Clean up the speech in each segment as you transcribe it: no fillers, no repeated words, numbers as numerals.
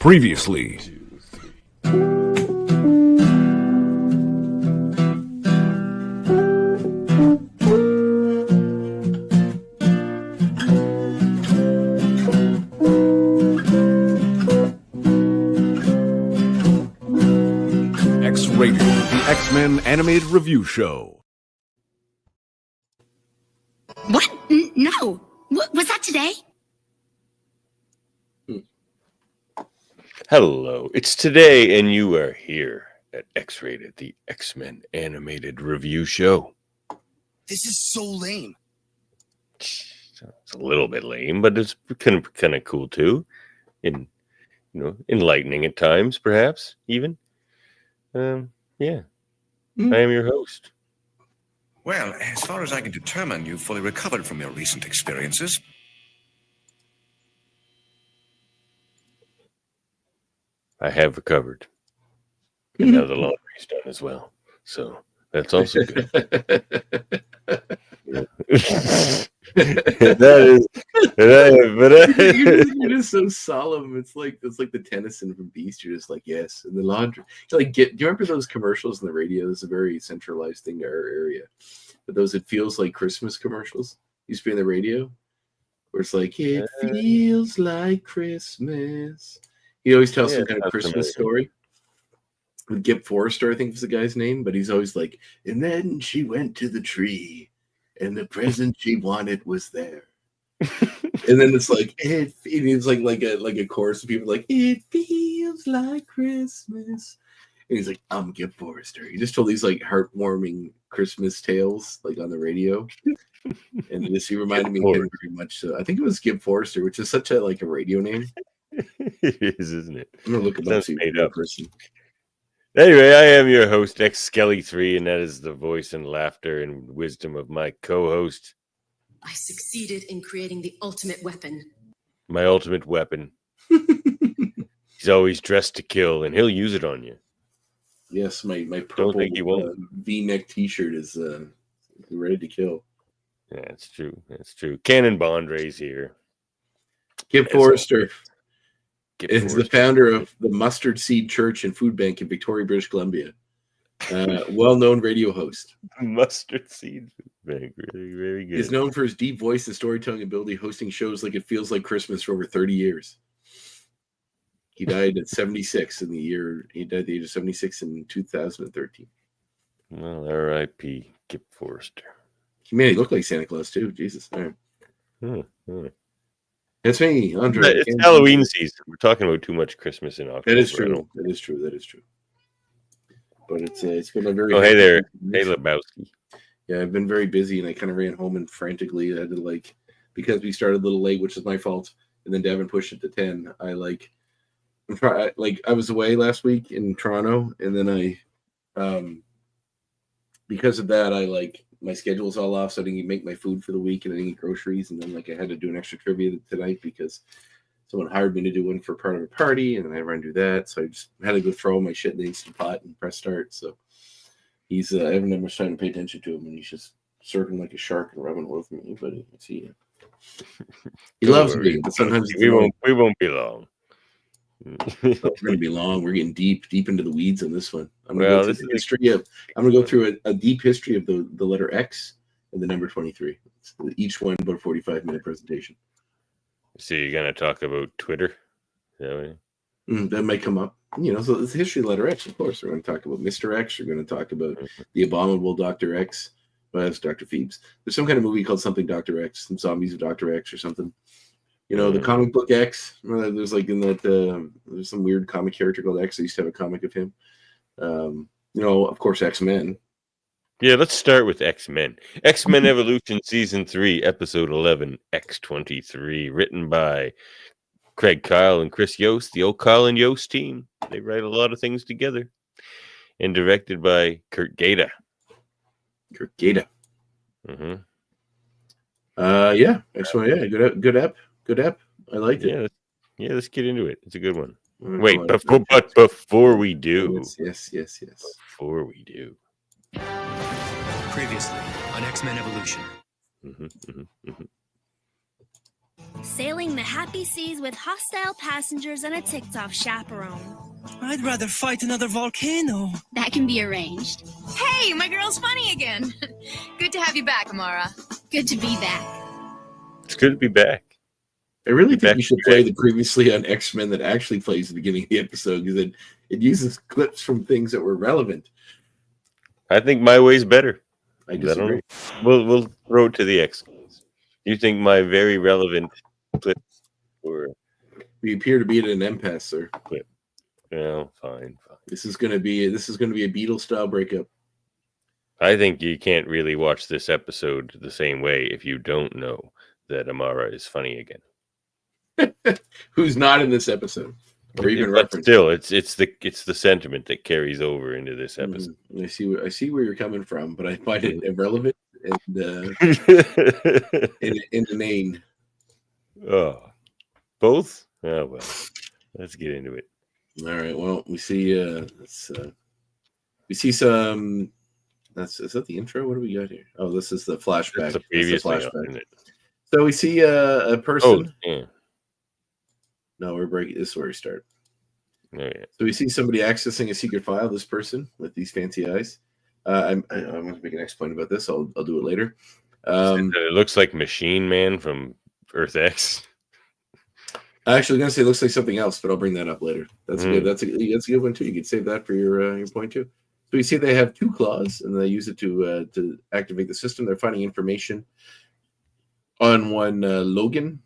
Previously. X-Rated, the X-Men animated review show. What? No. Was that today? Hello, it's today, and you are here at X-Rated, the X-Men animated review show. This is so lame. It's a little bit lame, but it's kind of cool too, enlightening at times, perhaps even. Yeah. I am your host. Well, as far as I can determine, you've fully recovered from your recent experiences. I have recovered, and now the laundry's done as well. So that's also good. You're just so solemn. It's like the Tennyson from Beast. You're just like, yes, and the laundry. Do you remember those commercials on the radio? It's a very centralized thing to our area. But those it feels like Christmas commercials used to be on the radio, where it's like it feels like Christmas. He always tells some kind of Christmas story. With Gip Forrester, I think was the guy's name, but he's always like, and then she went to the tree, and the present she wanted was there. And then it's like it's like a chorus of people like it feels like Christmas, and he's like, I'm Gip Forrester. He just told these like heartwarming Christmas tales like on the radio, and he reminded me of him very much. So I think it was Gip Forrester, which is such a radio name. It is, isn't it? I'm gonna look him up. See made up person. Anyway, I am your host, X-Skelly3, and that is the voice and laughter and wisdom of my co-host. I succeeded in creating the ultimate weapon. My ultimate weapon. He's always dressed to kill, and he'll use it on you. Yes, my purple V-neck T-shirt is ready to kill. Yeah, that's true. That's true. Cannon Bondre's here. Gip Forrester is the founder of the Mustard Seed Church and Food Bank in Victoria, British Columbia. Well-known radio host. Mustard Seed Food Bank, really, very good. He's known for his deep voice and storytelling ability, hosting shows like It Feels Like Christmas for over 30 years. He died at 76 in the year. He died at the age of 76 in 2013. Well, R.I.P. Gip Forrester. He made it look like Santa Claus too. Jesus. All right. It's me, Andre. It's Halloween season. We're talking about too much Christmas in October. That is true. That is true. But it's been a very. Oh, hey there, hey Lebowski. Yeah, I've been very busy, and I kind of ran home and frantically I had to because we started a little late, which is my fault, and then Devin pushed it to 10. I was away last week in Toronto, and then because of that, my schedule's all off, so I didn't even make my food for the week, and I didn't get groceries, and then I had to do an extra trivia tonight because someone hired me to do one for part of a party, and then I ran to do that, so I just had to go throw my shit in the Instant Pot and press start. So I haven't had much time to pay attention to him, and he's just surfing like a shark and rubbing with me. But he loves me, but sometimes we won't be long. We're going to be long. We're getting deep into the weeds on this one. I'm going to go through a deep history of the letter X and the number 23. It's each one about a 45-minute presentation. So you're going to talk about Twitter? That might come up. So it's the history of letter X, of course. We're going to talk about Mr. X. We're going to talk about the abominable Dr. X. Well, that's Dr. Phoebes. There's some kind of movie called something Dr. X, some zombies of Dr. X or something. The comic book X. There's there's some weird comic character called X. I used to have a comic of him. Of course, X-Men. Yeah, let's start with X-Men. X-Men Evolution Season 3, Episode 11, X-23, written by Craig Kyle and Chris Yost, the old Kyle and Yost team. They write a lot of things together. And directed by Kurt Gaeta. Mm-hmm. Yeah. X-Men, yeah. Good ep. I liked it. Yeah, let's get into it. It's a good one. Wait, before we do. Yes. Before we do. Previously on X-Men Evolution. Sailing the happy seas with hostile passengers and a ticked-off chaperone. I'd rather fight another volcano. That can be arranged. Hey, my girl's funny again. Good to have you back, Amara. Good to be back. It's good to be back. I really think Back you should to play back. the previously on X-Men that actually plays the beginning of the episode, because it uses clips from things that were relevant. I think my way's better. I disagree. We'll throw it to the X. You think my very relevant clip or We appear to be at an impasse, sir. no, fine. This is going to be a Beatles style breakup. I think you can't really watch this episode the same way if you don't know that Amara is funny again. Who's not in this episode, or even But referenced? still, it's the sentiment that carries over into this episode. I see where you're coming from, but I find it irrelevant and inane. Oh, both? Oh well, let's get into it. All right. Well, we see. We see some. Is that the intro? What do we got here? Oh, this is the flashback. That's the That's previous the thing, flashback. isn't it? So we see a person. Oh, yeah. No, we're breaking. This is where we start. Oh, yeah. So we see somebody accessing a secret file. This person with these fancy eyes. I'm going to make an next point about this. I'll do it later. It looks like Machine Man from Earth X. I'm actually going to say it looks like something else, but I'll bring that up later. That's good. That's a good one too. You can save that for your point too. So you see they have two claws, and they use it to activate the system. They're finding information on one Logan,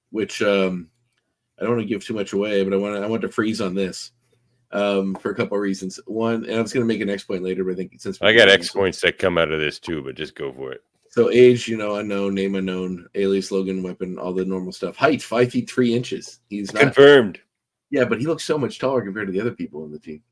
which I don't want to give too much away, but I want to freeze on this for a couple of reasons. One, and I was going to make an X point later, but I think since I got X points that come out of this too, but just go for it. So age, unknown, name unknown, alias Logan, weapon, all the normal stuff. Height, 5 feet 3 inches. He's not Confirmed. Yeah, but he looks so much taller compared to the other people on the team.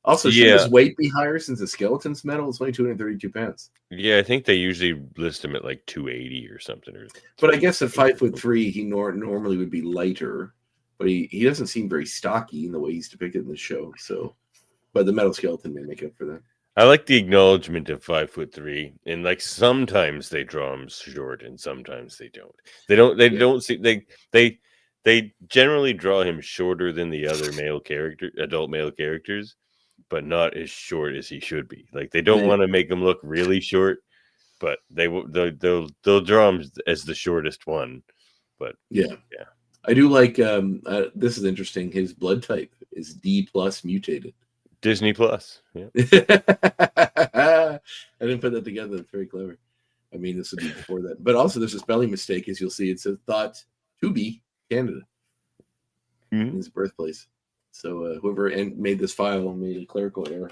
Also, should Yeah. his weight be higher since the skeleton's metal? It's only 232 pounds. Yeah, I think they usually list him at like 280 or something. But I guess at 5'3", he normally would be lighter. But he doesn't seem very stocky in the way he's depicted in the show. So, but the metal skeleton may make up for that. I like the acknowledgement of 5'3", and like sometimes they draw him short, and sometimes they don't. Don't see they generally draw him shorter than the other adult male characters, but not as short as he should be. Like they don't want to make him look really short, but they'll draw him as the shortest one. But yeah. I do like this is interesting. His blood type is D+ mutated. Disney Plus. Yeah. I didn't put that together. That's very clever. I mean, this would be before that. But also, there's a spelling mistake, as you'll see. It says thought to be Canada. His birthplace. So whoever made this file made a clerical error.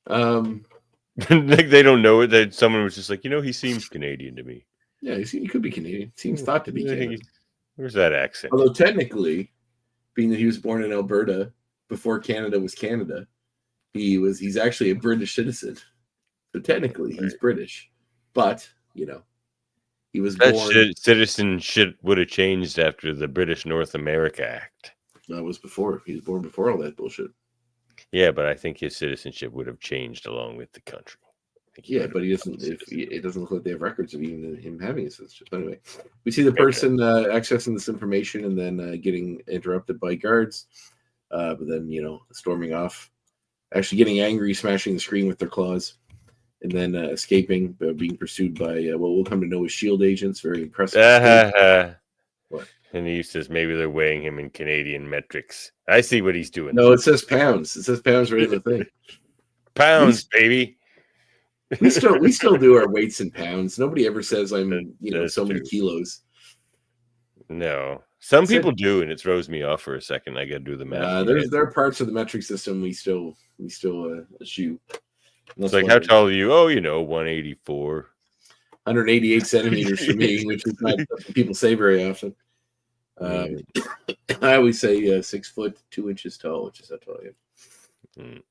Like they don't know it. That someone was just like, he seems Canadian to me. Yeah, he could be Canadian. Seems thought to be Canadian. Where's that accent? Although technically, being that he was born in Alberta before Canada was Canada, he's actually a British citizen. So technically, he's British. But he was born. Citizenship would have changed after the British North America Act. That was before. He was born before all that bullshit. Yeah, but I think his citizenship would have changed along with the country. Yeah, but he doesn't. It doesn't look like they have records of even him having a citizenship. Anyway, we see the person accessing this information and then getting interrupted by guards, but then storming off, actually getting angry, smashing the screen with their claws, and then escaping, being pursued by what we'll come to know as SHIELD agents. Very impressive. What? And he says maybe they're weighing him in Canadian metrics. I see what he's doing. No, it says pounds. It says pounds right in the thing. Pounds, baby. We still do our weights in pounds. Nobody ever says I'm so many kilos. No, some people do, and it throws me off for a second. I got to do the math. There are parts of the metric system we still eschew. It's like, how tall are you? Oh, 184, 188 centimeters for me, which is not something people say very often. I always say 6 foot 2 inches tall, which is how tall I am.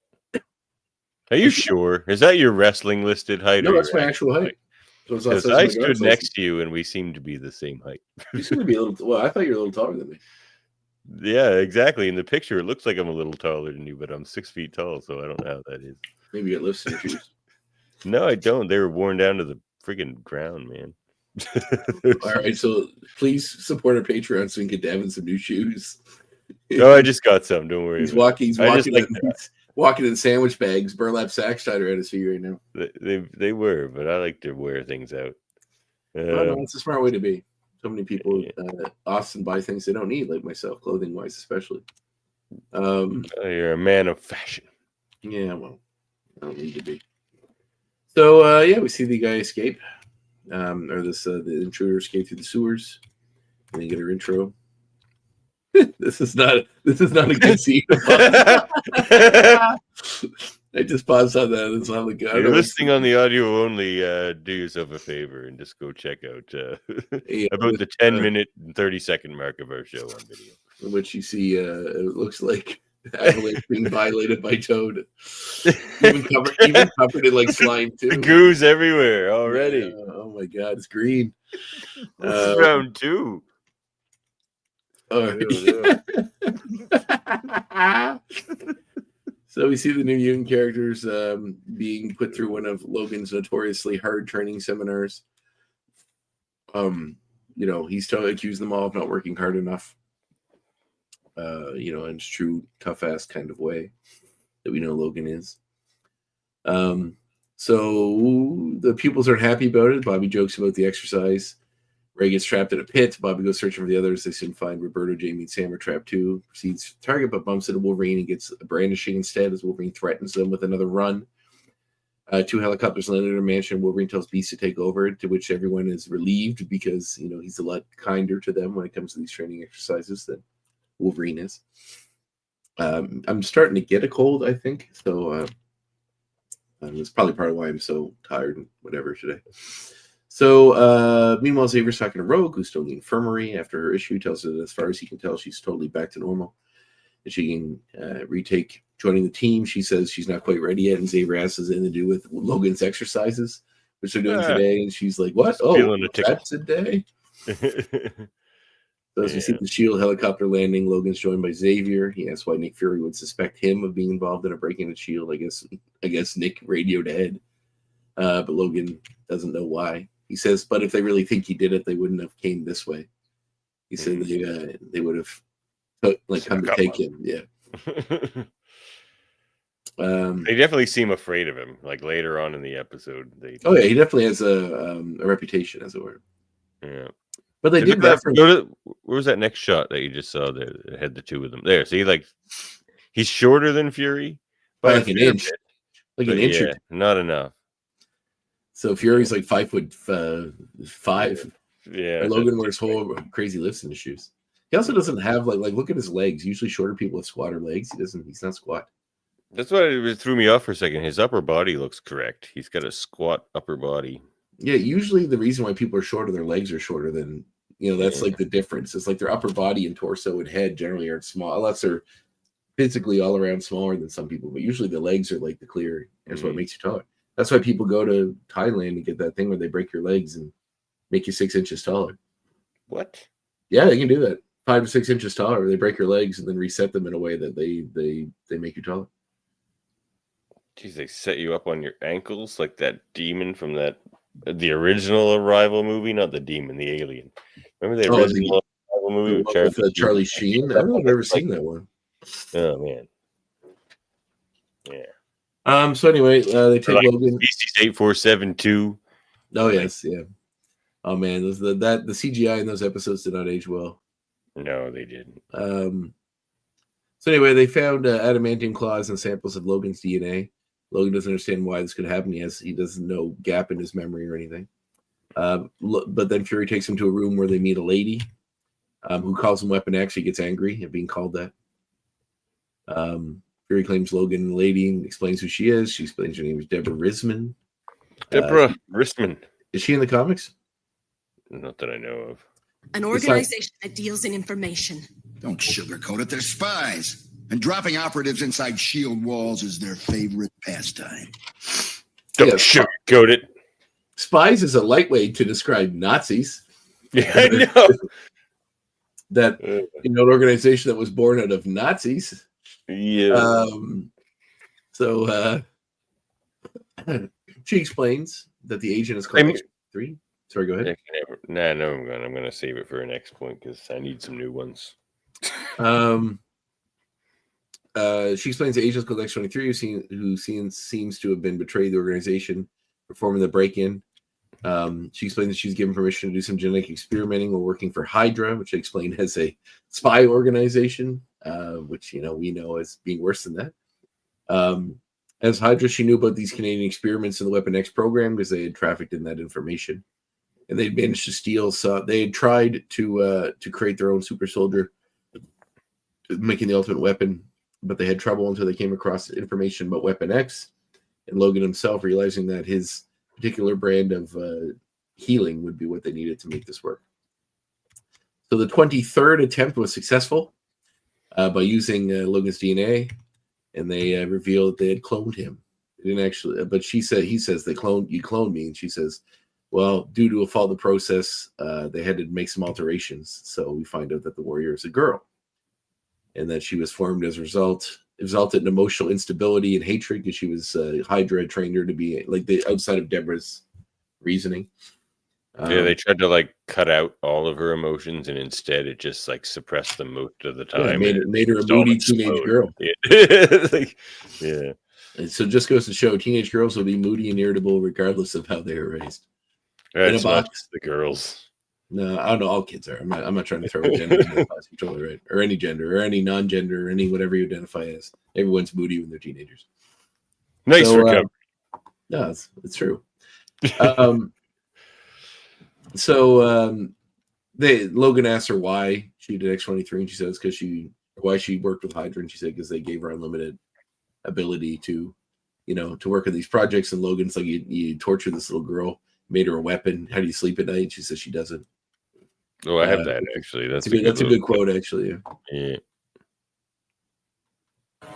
Are you sure? Is that your wrestling listed height? No, that's my actual height. Because I stood next to you and we seem to be the same height. You seem to be a little. Well, I thought you were a little taller than me. Yeah, exactly. In the picture, it looks like I'm a little taller than you, but I'm 6 feet tall, so I don't know how that is. Maybe you got lifts in your shoes. No, I don't. They were worn down to the friggin' ground, man. All right, so please support our Patreon so we can get Devin some new shoes. Oh, I just got some. Don't worry. He's walking. He's I just walking. like He's walking in sandwich bags, burlap sacks tied around his feet right now. they were, but I like to wear things out. Well, no, it's a smart way to be. So many people often buy things they don't need, like myself, clothing wise, especially. You're a man of fashion. Yeah, well, I don't need to be. So yeah, we see the guy escape, or this the intruder escape through the sewers, and they get her intro. This is not a good scene. I just paused on that. It's not like You're listening on the audio only. Do yourself a favor and just go check out about the 10-minute and 30-second mark of our show on video. In which you see, it looks like Avalanche being violated by Toad, even covered in like slime too. The goo's everywhere already. Yeah, oh my god, it's green. This is round 2. Oh, So we see the new Mutant characters being put through one of Logan's notoriously hard training seminars. He's accusing them all of not working hard enough. In his true tough ass kind of way that we know Logan is. So the pupils aren't happy about it. Bobby jokes about the exercise. Ray gets trapped in a pit. Bobby goes searching for the others. They soon find Roberto, Jamie, and Sam are trapped too. Proceeds to target, but bumps into Wolverine and gets a brandishing instead as Wolverine threatens them with another run. 2 helicopters land in their mansion. Wolverine tells Beast to take over, to which everyone is relieved because he's a lot kinder to them when it comes to these training exercises than Wolverine is. I'm starting to get a cold, I think. So that's probably part of why I'm so tired and whatever today. So, meanwhile, Xavier's talking to Rogue, who's still in the infirmary after her issue. Tells her that as far as he can tell, she's totally back to normal. And she can retake joining the team. She says she's not quite ready yet. And Xavier asks us anything to do with Logan's exercises, which they're doing today. And she's like, what? Oh, that's a day? So as we see the SHIELD helicopter landing, Logan's joined by Xavier. He asks why Nick Fury would suspect him of being involved in a break-in at SHIELD. I guess Nick radioed ahead. But Logan doesn't know why. He says, but if they really think he did it, they wouldn't have came this way. He said they would have come to take him. Yeah. They definitely seem afraid of him. Like later on in the episode, he definitely has a reputation, as it were. Yeah. But they did reference. Where was that next shot that you just saw there? That had the two of them there. See, he's shorter than Fury by like an inch. Like an inch. Yeah, not enough. So Fury's like 5'5". Yeah. And Logan wears whole crazy lifts in his shoes. He also doesn't have like look at his legs. Usually shorter people have squatter legs. He's not squat. That's why it threw me off for a second. His upper body looks correct. He's got a squat upper body. Yeah, usually the reason why people are shorter, their legs are shorter than that's like the difference. It's like their upper body and torso and head generally aren't small, unless they're physically all around smaller than some people. But usually the legs are like the clear. That's what makes you taller. That's why people go to Thailand and get that thing where they break your legs and make you 6 inches taller. What? Yeah, they can do that. 5 to 6 inches taller. They break your legs and then reset them in a way that they make you taller. Geez, they set you up on your ankles like that demon from the original Arrival movie, not the demon, the alien. Remember the original Arrival movie with Charlie Sheen? I don't know. I've never seen that one. Oh man. Yeah. So anyway, they take Logan. Beasties 847-2. Oh yes, yeah. Oh man, the CGI in those episodes did not age well. No, they didn't. So anyway, they found adamantium claws and samples of Logan's DNA. Logan doesn't understand why this could happen. He doesn't know gap in his memory or anything. But then Fury takes him to a room where they meet a lady who calls him Weapon X. He gets angry at being called that. Fury claims Logan and the lady and explains who she is. She explains her name is Deborah Risman. Deborah Risman. Is she in the comics? Not that I know of. An organization that deals in information. Don't sugarcoat it. They're spies. And dropping operatives inside SHIELD walls is their favorite pastime. Don't sugarcoat it. Spies is a lightweight to describe Nazis. Yeah, I know. That an organization that was born out of Nazis. Yeah. So she explains that the agent is called X-23. Sorry, go ahead. I'm gonna save it for an next point because I need some new ones. She explains the agents called X-23 who seems to have been betrayed the organization performing the break-in. She explains that she's given permission to do some genetic experimenting while working for Hydra, which I explained as a spy organization, which we know as being worse than that. As Hydra, she knew about these Canadian experiments in the Weapon X program because they had trafficked in that information, and they'd managed to steal. So they had tried to create their own super soldier, making the ultimate weapon, but they had trouble until they came across information about Weapon X, and Logan himself realizing that his particular brand of healing would be what they needed to make this work. So the 23rd attempt was successful by using Logan's DNA, and they revealed that they had cloned him. They didn't actually, but he says you cloned me, and she says, well, due to a fault in the process, they had to make some alterations. So we find out that the warrior is a girl, and that she was formed as a result. It resulted in emotional instability and hatred because she was Hydra had trained her to be like the outside of Deborah's reasoning. They tried to cut out all of her emotions, and instead it just suppressed them most of the time. Yeah, made her a moody teenage girl. Yeah. And so it just goes to show teenage girls will be moody and irritable regardless of how they are raised. That's not just the girls. No, I don't know. All kids are. I'm not trying to throw a gender in the class. You're totally right. Or any gender, or any non-gender, or any whatever you identify as. Everyone's moody when they're teenagers. Nice recovery. No, it's true. Logan asked her why she did X-23, and she says why she worked with Hydra, and she said because they gave her unlimited ability to work on these projects. And Logan's like, you tortured this little girl, made her a weapon. How do you sleep at night? She says she doesn't. Oh, I have that actually. That's a good quote, actually. Yeah.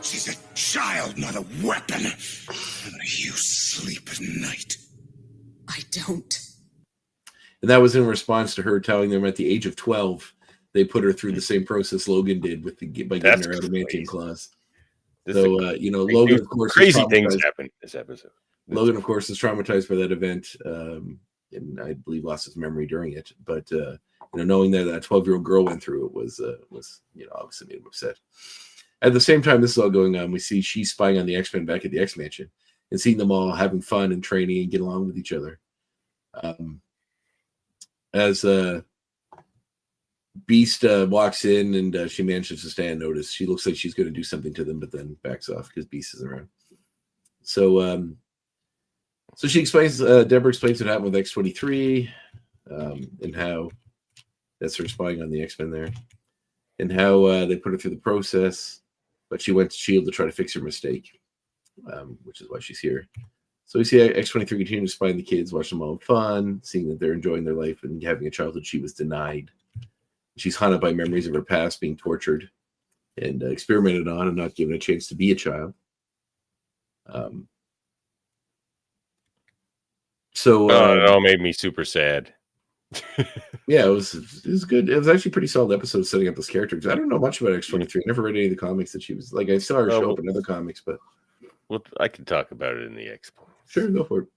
She's a child, not a weapon. How do you sleep at night? I don't. And that was in response to her telling them at the age of 12, they put her through the same process Logan did by getting her adamantium claws. So, Logan, of course, crazy things happened this episode. Logan, of course, is traumatized by that event, and I believe lost his memory during it. But knowing that 12-year-old girl went through it was obviously made him upset. At the same time, this is all going on. We see she's spying on the X-Men back at the X-Mansion and seeing them all having fun and training and get along with each other. As Beast walks in and she manages to stand notice, she looks like she's going to do something to them, but then backs off because Beast is around. So she explains, Deborah explains what happened with X-23 and how that's her spying on the X-Men there, and how they put her through the process, but she went to S.H.I.E.L.D. to try to fix her mistake, which is why she's here. So we see X-23 continue to spy on the kids, watch them all have fun, seeing that they're enjoying their life and having a childhood she was denied. She's haunted by memories of her past, being tortured and experimented on and not given a chance to be a child. It all made me super sad. Yeah, it was good. It was actually a pretty solid episode setting up this character, because I don't know much about X-23. I never read any of the comics that she was like. I saw her show up in other comics, but I can talk about it in the expo. Sure, go for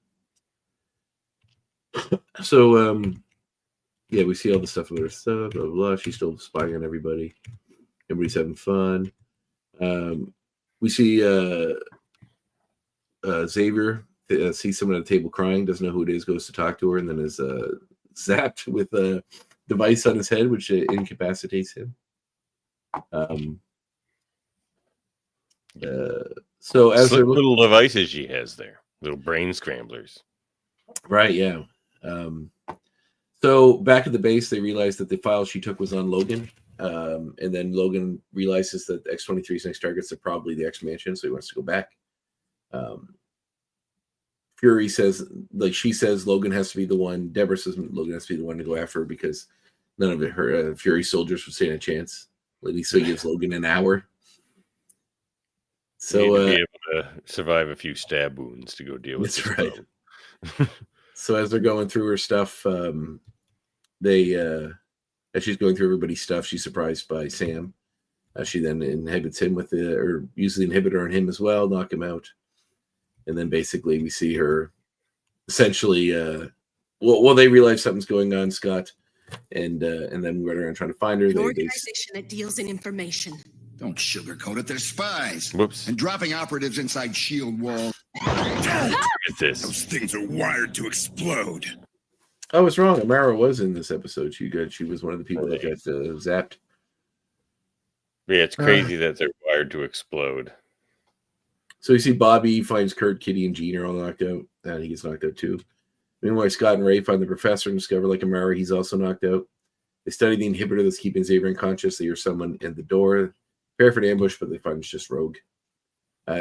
it. So, yeah, we see all the stuff about her stuff, blah, blah, blah. She's still spying on everybody. Everybody's having fun. We see Xavier sees someone at a table crying, doesn't know who it is, goes to talk to her, and then is zapped with a device on his head, which incapacitates him. So as they're little devices she has there, little brain scramblers. Right, yeah. So back at the base, they realize that the file she took was on Logan. And then Logan realizes that X-23's next targets are probably the X-Mansion, so he wants to go back. Fury says, she says Logan has to be the one. Deborah says Logan has to be the one to go after her because none of her Fury soldiers would stand a chance. At least so he gives Logan an hour. So you need to be able to survive a few stab wounds to go deal with. That's right. So as they're going through her stuff, as she's going through everybody's stuff, she's surprised by Sam. She then inhibits him or uses the inhibitor on him as well, knock him out. And then basically we see her essentially well, they realize something's going on, Scott, and then we run around trying to find her. An organization that deals in information. Don't sugarcoat it. They're spies. Whoops. And dropping operatives inside shield walls. Get this. Those things are wired to explode. I was wrong. Amara was in this episode. She was one of the people that got zapped. Yeah, it's crazy that they're wired to explode. So you see Bobby finds Kurt, Kitty, and Gene are all knocked out. And he gets knocked out too. Meanwhile, Scott and Ray find the professor and discover, like Amara, he's also knocked out. They study the inhibitor that's keeping Xavier unconscious. They hear someone in the door. Prepare for an ambush, but they find it's just Rogue.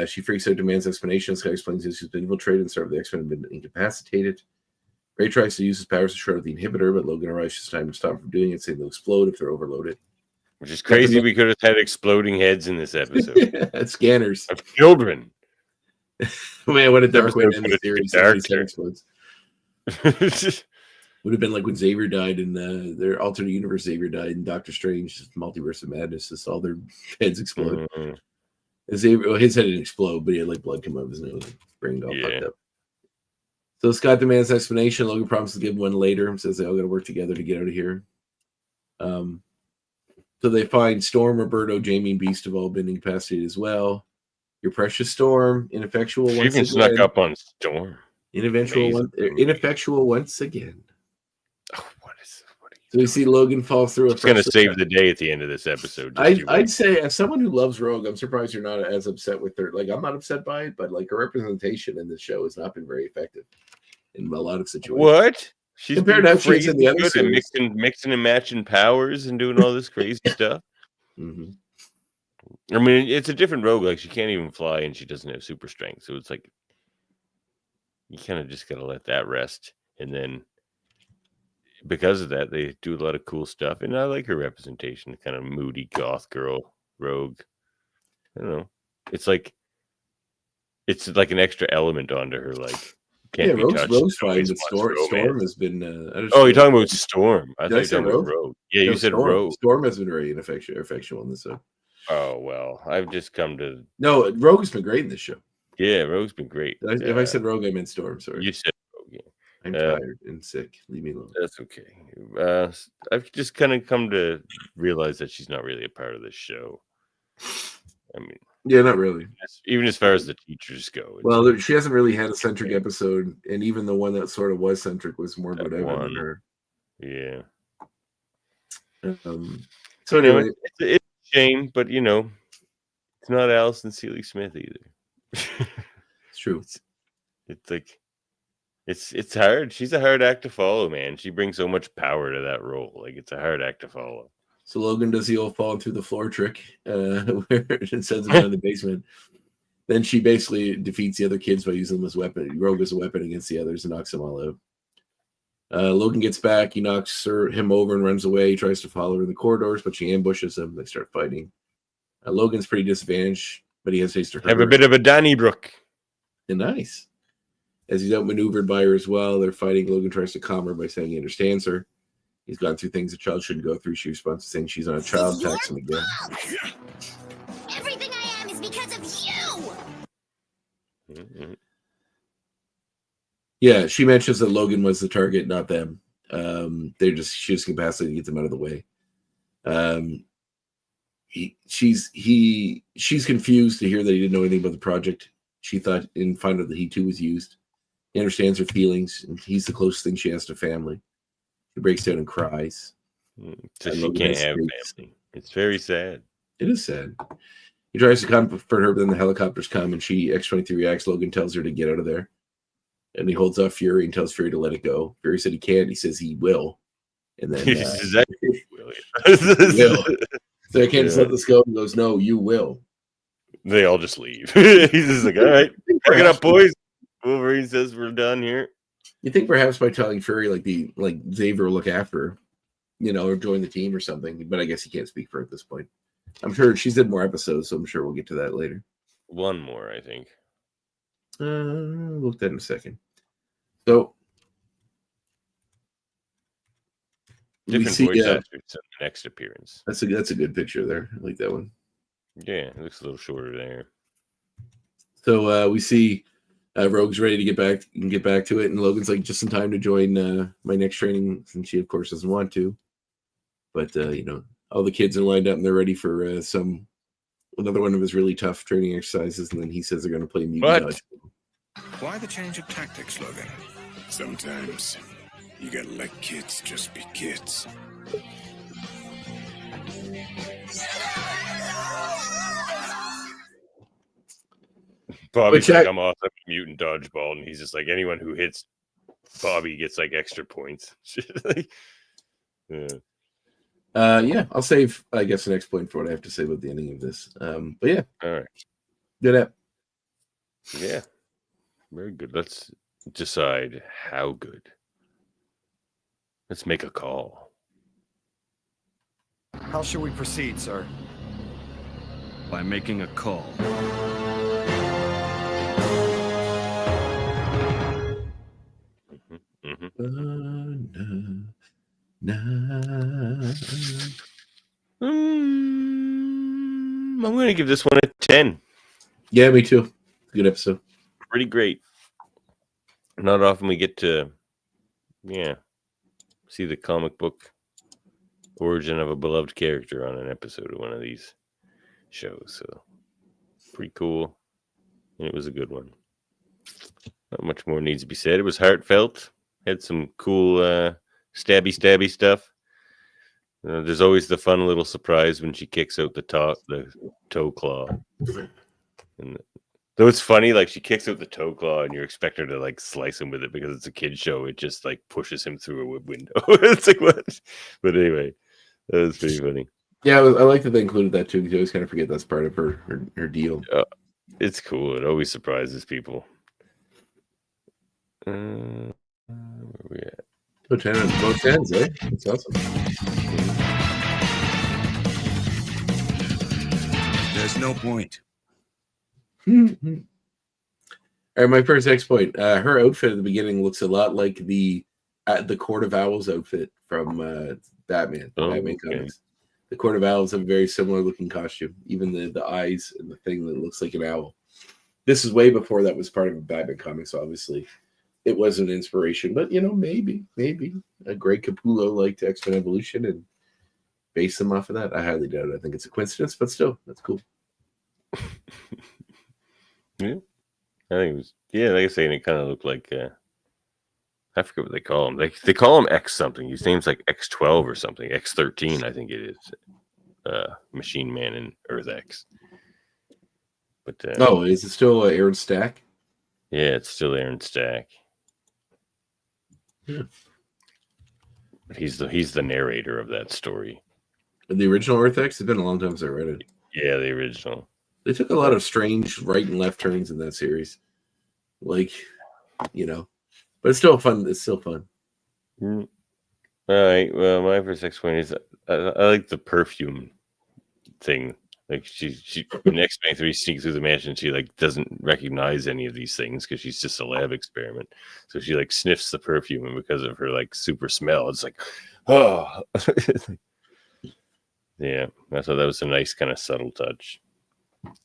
She freaks out, demands explanation. Scott explains that she's been infiltrated and started the X-Men have been incapacitated. Ray tries to use his powers to shut out the inhibitor, but Logan arrives just in time to stop him from doing it, saying they'll explode if they're overloaded. Which is crazy. We could have had exploding heads in this episode. Scanners. Of children. Man, what a dark way to end the series. Explodes. Would have been like when Xavier died in their alternate universe. Xavier died in Doctor Strange, Multiverse of Madness. Just all their heads explode. Xavier, well, his head didn't explode, but he had like blood come out of his nose. His brain got fucked up. So Scott demands explanation. Logan promises to give one later. Says they all got to work together to get out of here. So they find Storm, Roberto, Jamie, and Beast have all been incapacitated as well. Your precious Storm, ineffectual. She even snuck up on Storm. Ineffectual once again. Oh, so we see Logan fall through. It's going to save the day at the end of this episode. I'd say, as someone who loves Rogue, I'm surprised you're not as upset with her. Like, I'm not upset by it, but like her representation in this show has not been very effective in a lot of situations. What? She's compared to how she's in the other series, mixing and matching powers and doing all this crazy stuff. Mm-hmm. I mean, it's a different Rogue. Like, she can't even fly, and she doesn't have super strength. So it's like you kind of just got to let that rest, and then. Because of that, they do a lot of cool stuff, and I like her representation, kind of moody goth girl Rogue. I don't know. It's like an extra element onto her. Like, can't be touched. Rogue's fine, but Storm has been. You're talking about Storm. I thought you were talking about Rogue. Yeah, you said Rogue. Storm has been very ineffectual in this show. Oh well, I've just come to. No, Rogue has been great in this show. Yeah, Rogue's been great. If I said Rogue, I meant Storm. Sorry, you said Rogue. Yeah. I'm tired and sick. Leave me alone. That's okay. I've just kind of come to realize that she's not really a part of this show. I mean, yeah, not really. Even as far as the teachers go. Well, she hasn't really had a centric episode, and even the one that sort of was centric was more about Evan than her. Yeah. So anyway, it's a shame, but it's not Alison Seeley Smith either. It's true. It's like. It's hard. She's a hard act to follow, man. She brings so much power to that role. Like, it's a hard act to follow. So Logan does the old falling through the floor trick, where it sends him down in the basement. Then she basically defeats the other kids by using them as weapon. Rogue as a weapon against the others and knocks them all out. Logan gets back. He knocks him over and runs away. He tries to follow her in the corridors, but she ambushes him. They start fighting. Logan's pretty disadvantaged, but he hesitates to hurt have her. A bit of a Donnybrook. Nice. As he's outmaneuvered by her as well, they're fighting. Logan tries to calm her by saying he understands her. He's gone through things a child shouldn't go through. She responds to saying she's on a child tax him again. Everything I am is because of you. Mm-hmm. Yeah, she mentions that Logan was the target, not them. She has capacity to get them out of the way. She's confused to hear that he didn't know anything about the project. She thought and found out that he too was used. He understands her feelings, and he's the closest thing she has to family. She breaks down and cries. So she can't have family. It's very sad. It is sad. He tries to comfort her, but then the helicopters come, and X-23 reacts. Logan tells her to get out of there. And he holds off Fury and tells Fury to let it go. Fury said he can't. He says he will. And then he says that will. So I can't just let this go. He goes, no, you will. They all just leave. He's just like, all right, work it up, boys. Wolverine says we're done here. You think perhaps by telling Fury like Xavier will look after her, or join the team or something, but I guess he can't speak for her at this point. I'm sure she's in more episodes, so I'm sure we'll get to that later. One more, I think. We'll look at that in a second. So different voice actors in the next appearance. That's a good picture there. I like that one. Yeah, it looks a little shorter there. So we see Rogue's ready to get back to it, and Logan's like, just in time to join my next training, since she of course doesn't want to. But all the kids are lined up and they're ready for another one of his really tough training exercises, and then he says they're going to play mutant dodge. Why the change of tactics, Logan? Sometimes you gotta let kids just be kids. Bobby's like, I'm awesome at mutant dodgeball, and he's just like, anyone who hits Bobby gets like extra points. I'll save, I guess, the next point for what I have to say about the ending of this. But yeah, all right, good app. Yeah, very good. Let's decide how good. Let's make a call. How shall we proceed, sir? By making a call. I'm going to give this one a 10. Yeah, me too. Good episode. Pretty great. Not often we get to, see the comic book origin of a beloved character on an episode of one of these shows. So, pretty cool. And it was a good one. Not much more needs to be said. It was heartfelt. Had some cool stabby stuff. There's always the fun little surprise when she kicks out the toe claw. And though it's funny, like she kicks out the toe claw and you're expecting her to like slice him with it because it's a kid's show. It just like pushes him through a window. It's like what? But anyway, that was pretty funny. Yeah, I like that they included that too, because you always kind of forget that's part of her deal. It's cool. It always surprises people. Where are we at? Both ends, eh? That's awesome. There's no point. All right, my first X point. Her outfit at the beginning looks a lot like the Court of Owls outfit from Batman. Batman comics. The Court of Owls have a very similar looking costume. Even the eyes and the thing that looks like an owl. This is way before that was part of a Batman comics, obviously. It was an inspiration, but maybe a Greg Capullo liked X-Men Evolution and based them off of that. I highly doubt it. I think it's a coincidence, but still, that's cool. Yeah, I think it was. Yeah, like I say, it kind of looked like I forget what they call him. They call him X something. His name's like X12 or something. X13, I think it is. Machine Man and Earth X. But is it still Aaron Stack? Yeah, it's still Aaron Stack. Yeah. He's the narrator of that story. The original Earth X? It's been a long time since I read it. Yeah, the original. They took a lot of strange right and left turns in that series. But it's still fun. It's still fun. All right. Well, my first X point is I like the perfume thing. Like she in X-23 sneaks through the mansion. She like doesn't recognize any of these things because she's just a lab experiment. So she like sniffs the perfume, and because of her like super smell, it's like, oh, yeah. I thought that was a nice kind of subtle touch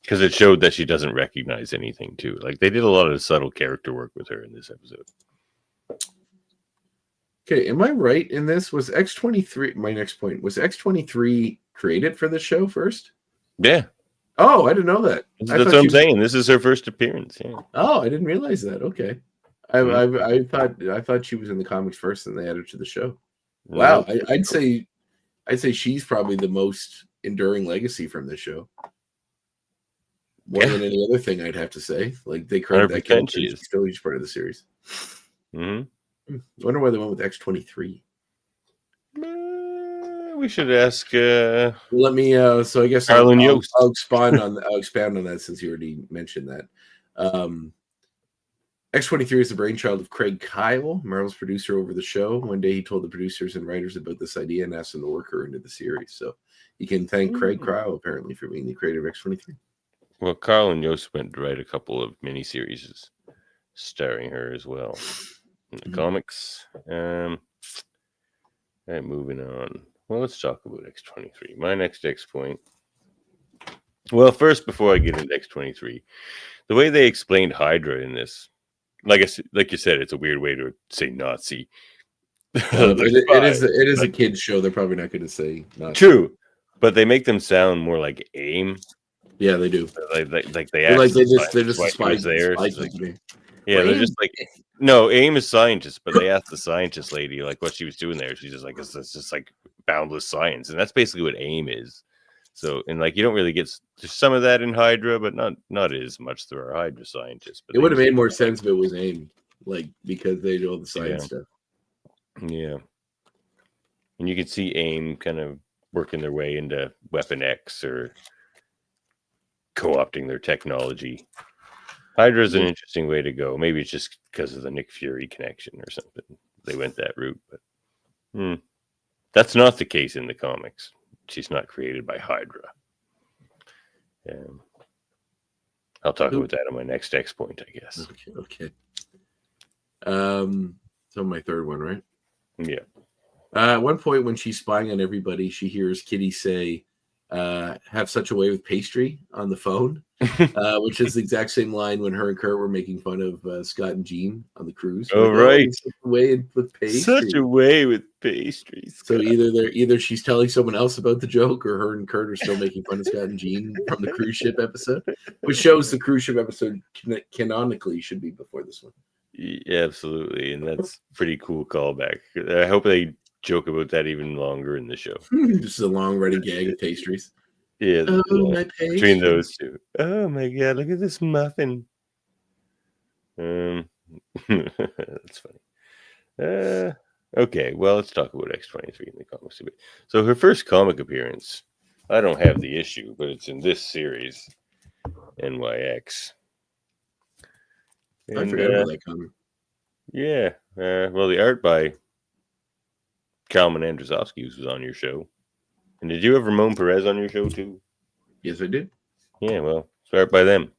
because it showed that she doesn't recognize anything too. Like they did a lot of subtle character work with her in this episode. Okay, am I right in this? Was X-23 my next point? Was X-23 created for the show first? Yeah. Oh, I didn't know that. That's what I'm saying. This is her first appearance. Yeah. Oh, I didn't realize that. Okay. I thought she was in the comics first, and they added her to the show. Wow. I'd say she's probably the most enduring legacy from this show. More than any other thing, I'd have to say. Like they credit that character. She's still a huge part of the series. Mm-hmm. I wonder why they went with X-23. We should ask. Let me. So I guess I'll expand on that since you already mentioned that. X-23 is the brainchild of Craig Kyle, Marvel's producer over the show. One day he told the producers and writers about this idea and asked them to work her into the series. So you can thank Craig Kyle apparently for being the creator of X-23. Well, Carl and Yost went to write a couple of miniseries starring her as well in the comics. All right, moving on. Well, let's talk about X-23. My next X point. Well, first, before I get into X-23, the way they explained Hydra in this like you said, it's a weird way to say Nazi. It is a kids show. They're probably not going to say Nazi. True, but they make them sound more like AIM. Yeah, they do. Like they they're ask they're just a spy there. company. Yeah, they're just like no, AIM is scientists, but they asked the scientist lady like what she was doing there. She's just like it's just like boundless science, and that's basically what AIM is. So and like you don't really get there's some of that in Hydra, but not as much. There are Hydra scientists. But it would have made more sense if it was AIM, like because they do all the science stuff. Yeah, and you can see AIM kind of working their way into Weapon X or co-opting their technology. Hydra is an interesting way to go. Maybe it's just because of the Nick Fury connection or something. They went that route, but that's not the case in the comics. She's not created by Hydra. I'll talk about that on my next X point, I guess. Okay. So my third one, right? Yeah. At one point when she's spying on everybody, she hears Kitty say, have such a way with pastry on the phone, which is the exact same line when her and Kurt were making fun of Scott and Jean on the cruise. Oh, like, right. Such a way with pastry. Such a way with pastries. So either she's telling someone else about the joke, or her and Kurt are still making fun of Scott and Jean from the cruise ship episode, which shows the cruise ship episode canonically should be before this one. Yeah, absolutely, and that's pretty cool callback. I hope they joke about that even longer in the show. Just a long running gag of pastries. Yeah, my pastry. Between those two. Oh my god, look at this muffin. That's funny. Okay, well, let's talk about X-23 in the comics a bit. So her first comic appearance, I don't have the issue, but it's in this series, NYX. I forgot about that comic. Yeah, well, the art by Kalman Andrzejowski, who was on your show. And did you have Ramon Perez on your show too? Yes, I did. Yeah, well, start by them.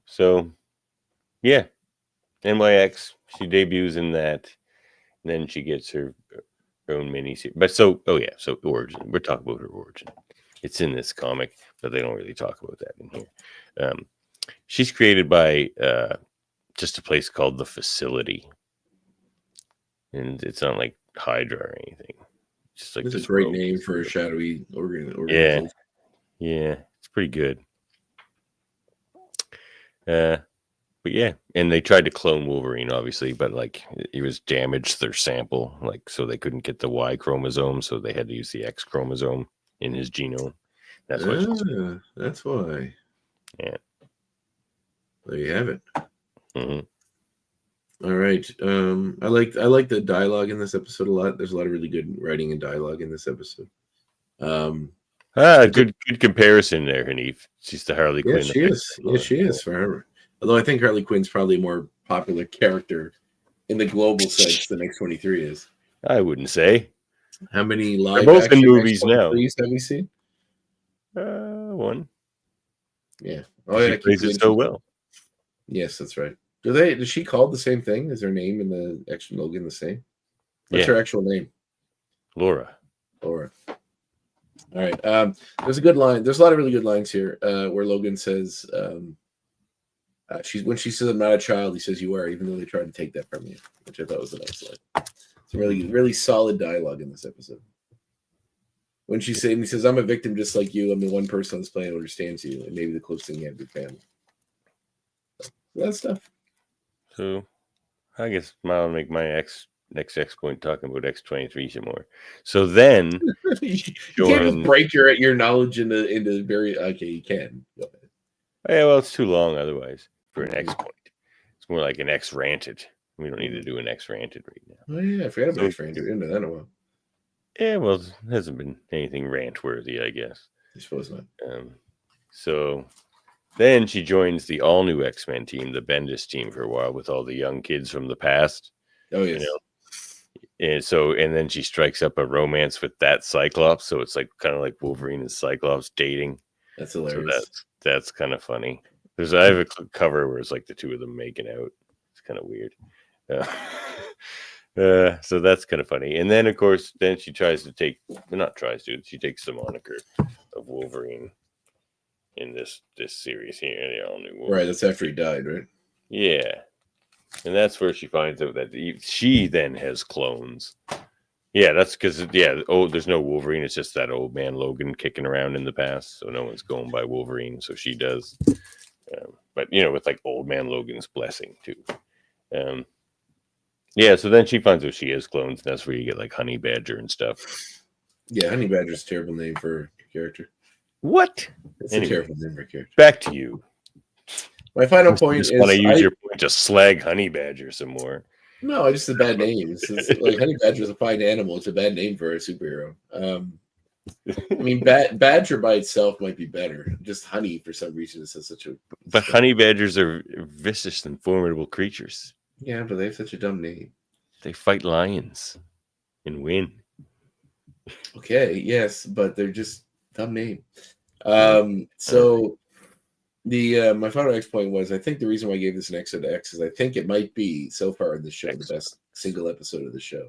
So, yeah, NYX, she debuts in that. And then she gets her own mini-series. But so origin. We're talking about her origin. It's in this comic, but they don't really talk about that in here. She's created by just a place called The Facility. And it's not like Hydra or anything. Just like this is a great name for a shadowy organization. Yeah, it's pretty good. But yeah, and they tried to clone Wolverine, obviously, but like it was damaged their sample, like so they couldn't get the Y chromosome, so they had to use the X chromosome in his genome. That's why. That's why. Yeah. There you have it. Mm-hmm. All right. I like the dialogue in this episode a lot. There's a lot of really good writing and dialogue in this episode. Good comparison there, Hanif. She's the Harley Quinn. She is. Yeah, she is forever. Although I think Harley Quinn's probably a more popular character in the global sense than X-23 is. I wouldn't say. How many live both in movies now? Have we seen? One. Yeah. She plays it so well. Yes, that's right. Does she call the same thing? Is her name in the X Logan the same? What's her actual name? Laura. All right. There's a good line. There's a lot of really good lines here where Logan says, when she says, "I'm not a child," he says, "You are," even though they tried to take that from you, which I thought was a nice line. Some really, really solid dialogue in this episode. When he says, "I'm a victim just like you. I'm the one person on this planet who understands you, and maybe the closest thing you have to your family." So that stuff. So, I guess I'll make my next X point talking about X-23 some more. So then, you can't just break your knowledge into very. Okay, you can. Go ahead. Yeah, well, it's too long otherwise for an X point. It's more like an X ranted. We don't need to do an X ranted right now. Oh yeah, I forgot about X ranted. We didn't do that in a while. Yeah, well, it hasn't been anything rant worthy, I guess. I suppose not. So then she joins the all new X-Men team, the Bendis team, for a while with all the young kids from the past. Oh yes. And then she strikes up a romance with that Cyclops. So it's like kind of like Wolverine and Cyclops dating. That's hilarious. So that's kind of funny. I have a cover where it's like the two of them making out. It's kind of weird. So that's kind of funny. And then, of course, she tries to take, she takes the moniker of Wolverine in this series here. The all new Wolverine. Right, that's after he died, right? Yeah. And that's where she finds out that she then has clones. Yeah, that's because, there's no Wolverine. It's just that old man Logan kicking around in the past. So no one's going by Wolverine. So she does. But, with like old man Logan's blessing, too. So then she finds out she has clones. And that's where you get like Honey Badger and stuff. Yeah, Honey Badger's a terrible name for a character. What? It's a terrible name for a character. Back to you. My final point is... want to use your point to slag Honey Badger some more. No, just a bad name. It's like Honey Badger is a fine animal. It's a bad name for a superhero. I mean, Badger by itself might be better. Just Honey, for some reason, is such a... But Honey Badgers are vicious and formidable creatures. Yeah, but they have such a dumb name. They fight lions and win. Okay, yes, but they're just dumb name. So... my final X point was, I think the reason why I gave this an X out of X is I think it might be, so far in the show, the best single episode of the show.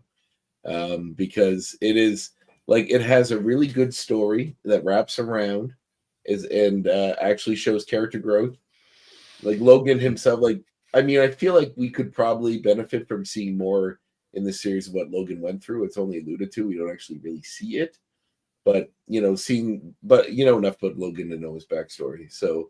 Because it is, like, it has a really good story that wraps around and actually shows character growth. Like, Logan himself, I feel like we could probably benefit from seeing more in this series of what Logan went through. It's only alluded to. We don't actually really see it. But, enough about Logan to know his backstory. So...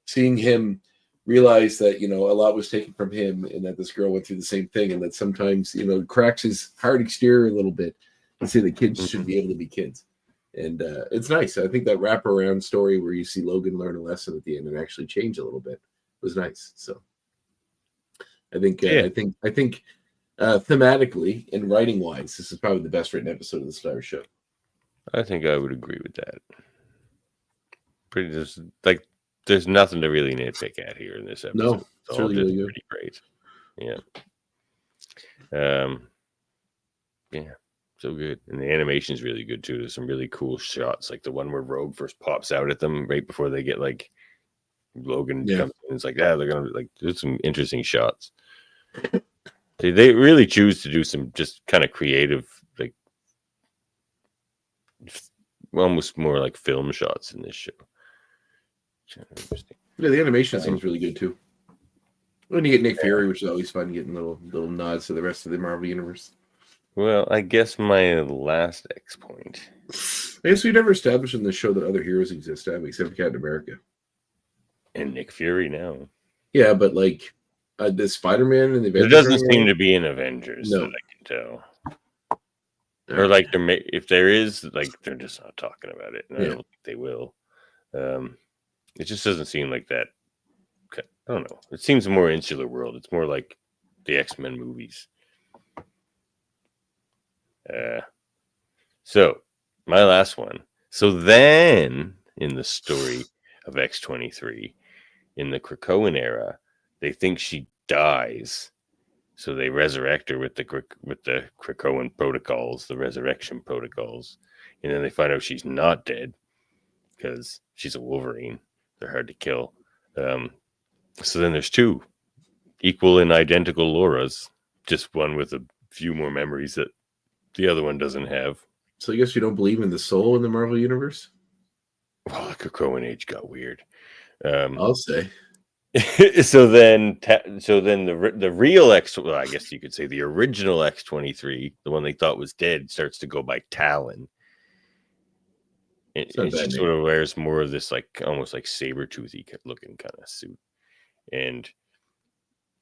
seeing him realize that, a lot was taken from him and that this girl went through the same thing and that sometimes, cracks his hard exterior a little bit and say that kids should be able to be kids. And it's nice. I think that wraparound story where you see Logan learn a lesson at the end and actually change a little bit was nice. So I think, thematically and writing wise, this is probably the best written episode of the Star Show. I think I would agree with that. Pretty just there's nothing to really nitpick at here in this episode. No, it's really good. Pretty great. Yeah. So good. And the animation is really good too. There's some really cool shots, like the one where Rogue first pops out at them right before they get Logan comes in. It's they're gonna do some interesting shots. They really choose to do some just kind of creative, almost more like film shots in this show. Yeah, the animation seems really good too. When you get Nick Fury, which is always fun, getting little nods to the rest of the Marvel universe. Well, I guess my last X point. I guess we never established in the show that other heroes exist, except for Captain America and Nick Fury now. Yeah, but the Spider-Man and the Avengers. There doesn't seem to be an Avengers that I can tell. Or if there is, they're just not talking about it. And I don't think they will. It just doesn't seem like that. I don't know. It seems a more insular world. It's more like the X-Men movies. So, my last one. So then, in the story of X-23, in the Krakoan era, they think she dies. So they resurrect her with the Krakoan protocols, the resurrection protocols. And then they find out she's not dead because she's a Wolverine. They're hard to kill. So then there's two equal and identical Lauras, just one with a few more memories that the other one doesn't have. So I guess you don't believe in the soul in the Marvel universe? Well, the Krakoan age got weird. I'll say. So then the real I guess you could say the original X-23, the one they thought was dead, starts to go by Talon. And she sort of wears more of this almost like saber-toothy looking kind of suit. And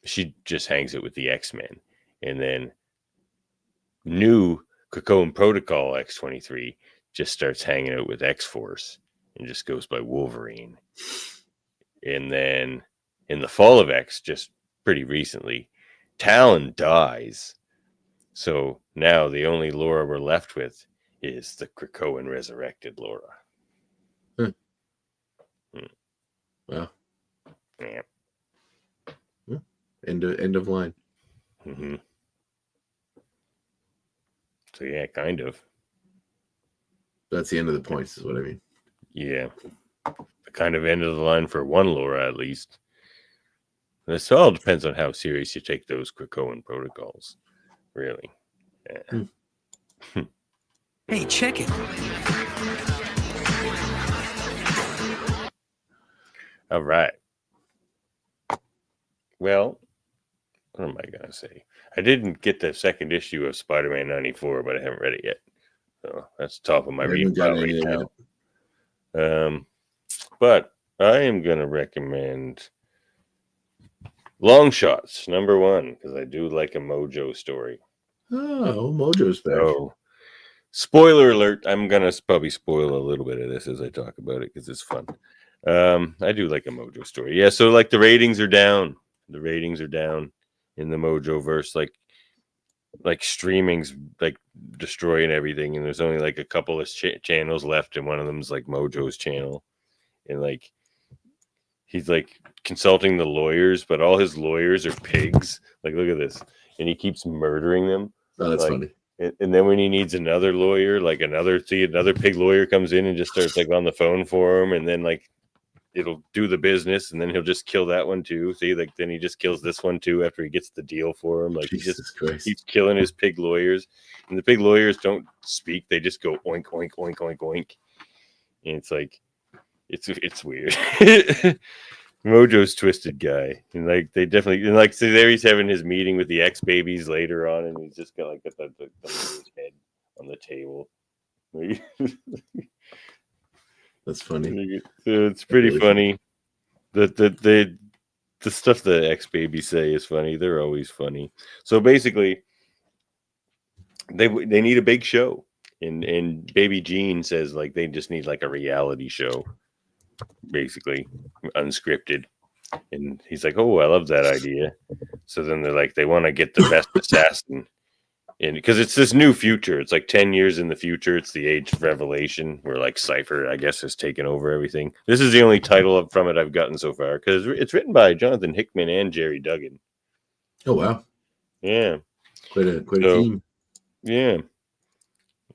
she just hangs it with the X-Men. And then new Krakoan Protocol X-23 just starts hanging out with X-Force and just goes by Wolverine. And then in the Fall of X, just pretty recently, Talon dies. So now the only Laura we're left with is the Krakoan resurrected Laura. Wow. Yeah. End of line. Mm-hmm. So yeah, kind of. That's the end of the points, is what I mean. Yeah. The kind of end of the line for one Laura, at least. This all depends on how serious you take those Krakoan protocols. Really. Yeah. Hey, check it. All right. Well, what am I gonna say? I didn't get the second issue of Spider-Man 94, but I haven't read it yet. So that's top of my reading pile right now. But I am gonna recommend Long Shots #1 because I do like a Mojo story. Oh, Mojo's back. So, spoiler alert! I'm gonna probably spoil a little bit of this as I talk about it because it's fun. I do like a Mojo story. Yeah, so like the ratings are down. The ratings are down in the Mojo verse. Like streaming's like destroying everything, and there's only like a couple of channels left, and one of them's like Mojo's channel, and like he's like consulting the lawyers, but all his lawyers are pigs. Like, look at this, and he keeps murdering them. Oh, that's funny. And then when he needs another lawyer, like another pig lawyer comes in and just starts like on the phone for him, and then like it'll do the business, and then he'll just kill that one too. See, like then he just kills this one too after he gets the deal for him. Like Jesus he just Christ. keeps killing his pig lawyers, and the pig lawyers don't speak; they just go oink oink oink oink oink, and it's like it's weird. Mojo's twisted guy, and like they definitely, and like so there he's having his meeting with the X babies later on, and he's just got like the head on the table. That's funny. It's pretty really funny. The stuff the X babies say is funny. They're always funny. So basically, they need a big show, and Baby Jean says like they just need like a reality show, basically unscripted. And he's like, "Oh, I love that idea." So then they're like, they want to get the best assassin. And because it's this new future, it's like 10 years in the future. It's the age of revelation where like Cypher, I guess, has taken over everything. This is the only title from it I've gotten so far because it's written by Jonathan Hickman and Jerry Duggan. Oh, wow. Yeah. Quite a team. Yeah.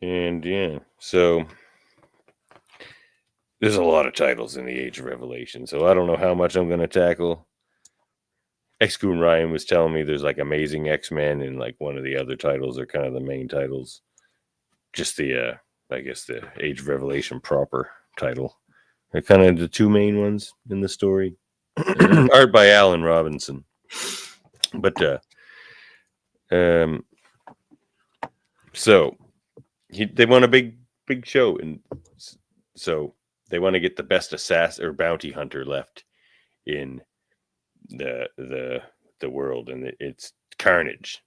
And yeah. So there's a lot of titles in the age of revelation. So I don't know how much I'm going to tackle. X-Goon Ryan was telling me there's like Amazing X-Men and like one of the other titles are kind of the main titles. Just the, I guess the Age of Revelation proper title. They're kind of the two main ones in the story. Art by Alan Robinson. But, so they want a big show. And so they want to get the best assassin or bounty hunter left in the world, and it's Carnage.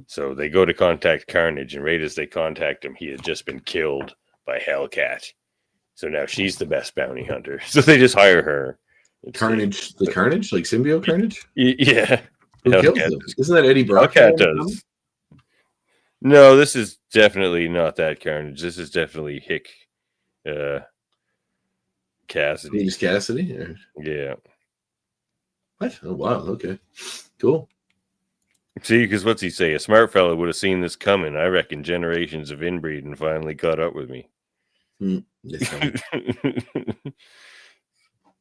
So they go to contact Carnage, and right as they contact him, he had just been killed by Hellcat. So now she's the best bounty hunter. So they just hire her. Carnage, the Carnage, like symbiote Carnage. Yeah, who kills him? Isn't that Eddie Brock? Hellcat does. No, this is definitely not that Carnage. This is definitely Hick Cassidy. He's Cassidy. Or... Yeah. What? Oh, wow. Okay. Cool. See, because what's he say? A smart fella would have seen this coming. I reckon generations of inbreeding finally caught up with me.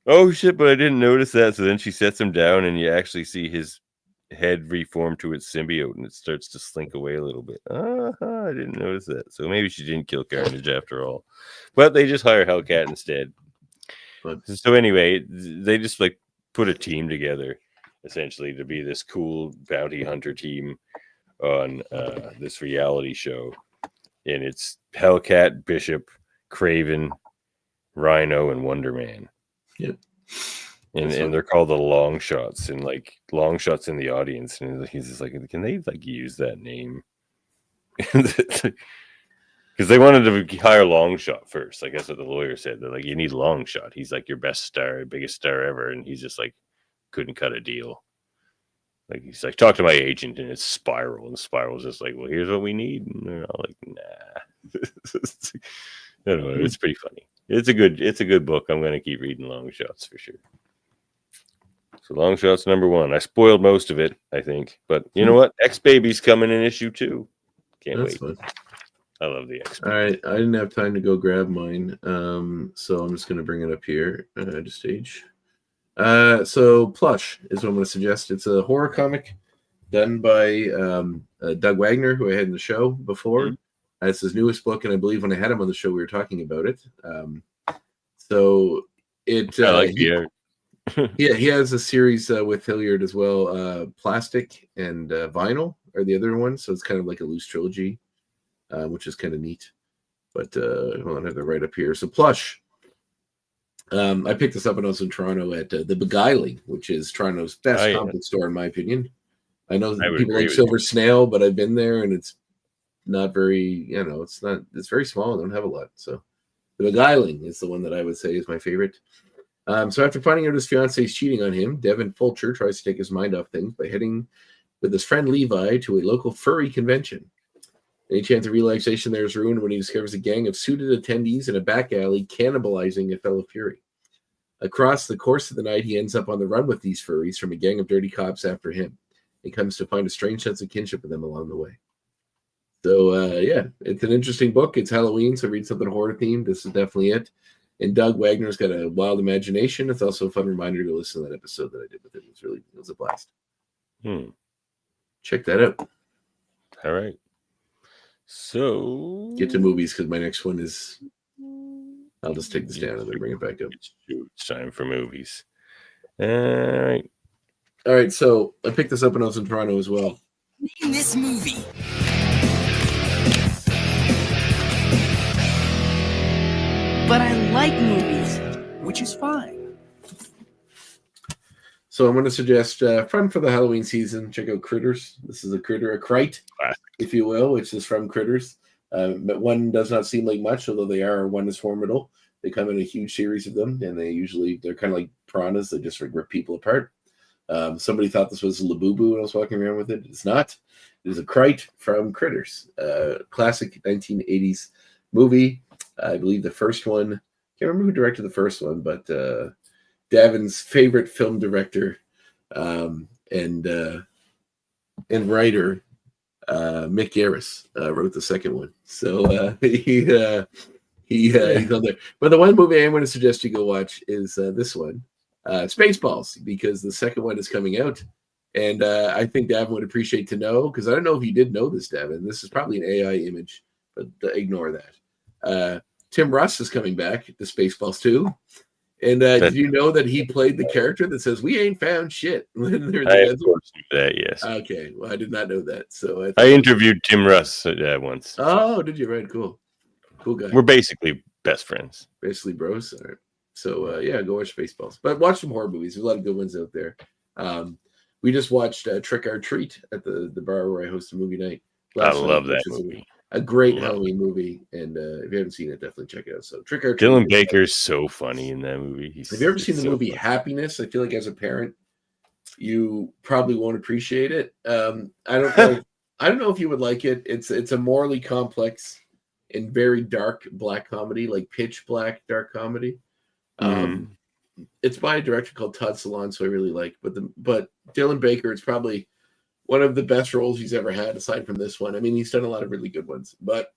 Oh, shit, but I didn't notice that. So then she sets him down, and you actually see his head reform to its symbiote, and it starts to slink away a little bit. I didn't notice that. So maybe she didn't kill Carnage after all. But they just hire Hellcat instead. So anyway, they just like put a team together essentially to be this cool bounty hunter team on this reality show, and it's Hellcat, Bishop, Craven, Rhino, and Wonder Man. Yep. And they're called the Long Shots, and like Long Shots in the audience, and he's just like, can they like use that name? Because they wanted to hire Long Shot first. I guess what the lawyer said. They're like, you need Long Shot. He's like your best star, biggest star ever. And he's just like, couldn't cut a deal. Like, he's like, talk to my agent, and it's Spiral. And Spiral's just like, well, here's what we need. And they're all like, nah. I don't know. It's pretty funny. It's a good book. I'm going to keep reading Long Shots for sure. So Long Shots #1. I spoiled most of it, I think. But you know what? X-Baby's coming in issue 2. Can't wait. Fun. I love the X. All right, I didn't have time to go grab mine, so I'm just going to bring it up here to stage. So Plush is what I'm going to suggest. It's a horror comic done by Doug Wagner, who I had in the show before. It's his newest book, and I believe when I had him on the show, we were talking about it. So it. I like the art. Yeah, he has a series with Hilliard as well. Plastic and Vinyl are the other ones, so it's kind of like a loose trilogy, which is kind of neat. But hold on, I have it right up here. So Plush. I picked this up when I was in Toronto at The Beguiling, which is Toronto's best comic store, in my opinion. I know people like Silver Snail, but I've been there and it's not very, it's very small. I don't have a lot. So The Beguiling is the one that I would say is my favorite. So after finding out his fiance is cheating on him, Devin Fulcher tries to take his mind off things by heading with his friend Levi to a local furry convention. Any chance of relaxation there is ruined when he discovers a gang of suited attendees in a back alley cannibalizing a fellow Fury. Across the course of the night, he ends up on the run with these furries from a gang of dirty cops after him. He comes to find a strange sense of kinship with them along the way. So, it's an interesting book. It's Halloween, so read something horror themed. This is definitely it. And Doug Wagner's got a wild imagination. It's also a fun reminder to listen to that episode that I did with him. It was a blast. Check that out. All right. So get to movies because my next one is. I'll just take this down and then bring it back up. It's time for movies. All right. All right. So I picked this up when I was in Toronto as well. In this movie. But I like movies, which is fine. So I'm going to suggest fun for the Halloween season. Check out Critters. This is a crite, if you will, which is from Critters. But one does not seem like much, although they are. One is formidable. They come in a huge series of them, and they're kind of like piranhas. They just rip people apart. Somebody thought this was a Labubu when I was walking around with it. It's not. It is a crite from Critters, classic 1980s movie. I believe the first one, can't remember who directed the first one, but Davin's favorite film director and writer, Mick Garris, wrote the second one. So he's on there. But the one movie I'm going to suggest you go watch is this one, Spaceballs, because the second one is coming out. And I think Davin would appreciate to know, because I don't know if you did know this, Davin. This is probably an AI image, but ignore that. Tim Russ is coming back to Spaceballs 2. And did you know that he played the character that says, "We ain't found shit"? I of course knew that, yes. Okay, well, I did not know that. So I interviewed Tim Russ once. Oh, did you? Right, cool guy. We're basically best friends. Basically bros. All right. So, go watch Spaceballs. But watch some horror movies. There's a lot of good ones out there. We just watched Trick or Treat at the bar where I host a movie night. I love that movie. A great Halloween movie, and if you haven't seen it, definitely check it out. So, Trick or Treat. Dylan Baker's so funny in that movie. Have you ever seen the movie Happiness? I feel like as a parent, you probably won't appreciate it. I don't know. I don't know if you would like it. It's a morally complex and very dark black comedy, like pitch black dark comedy. It's by a director called Todd Solondz, so I really like. But Dylan Baker, it's probably one of the best roles he's ever had, aside from this one. I mean, he's done a lot of really good ones, but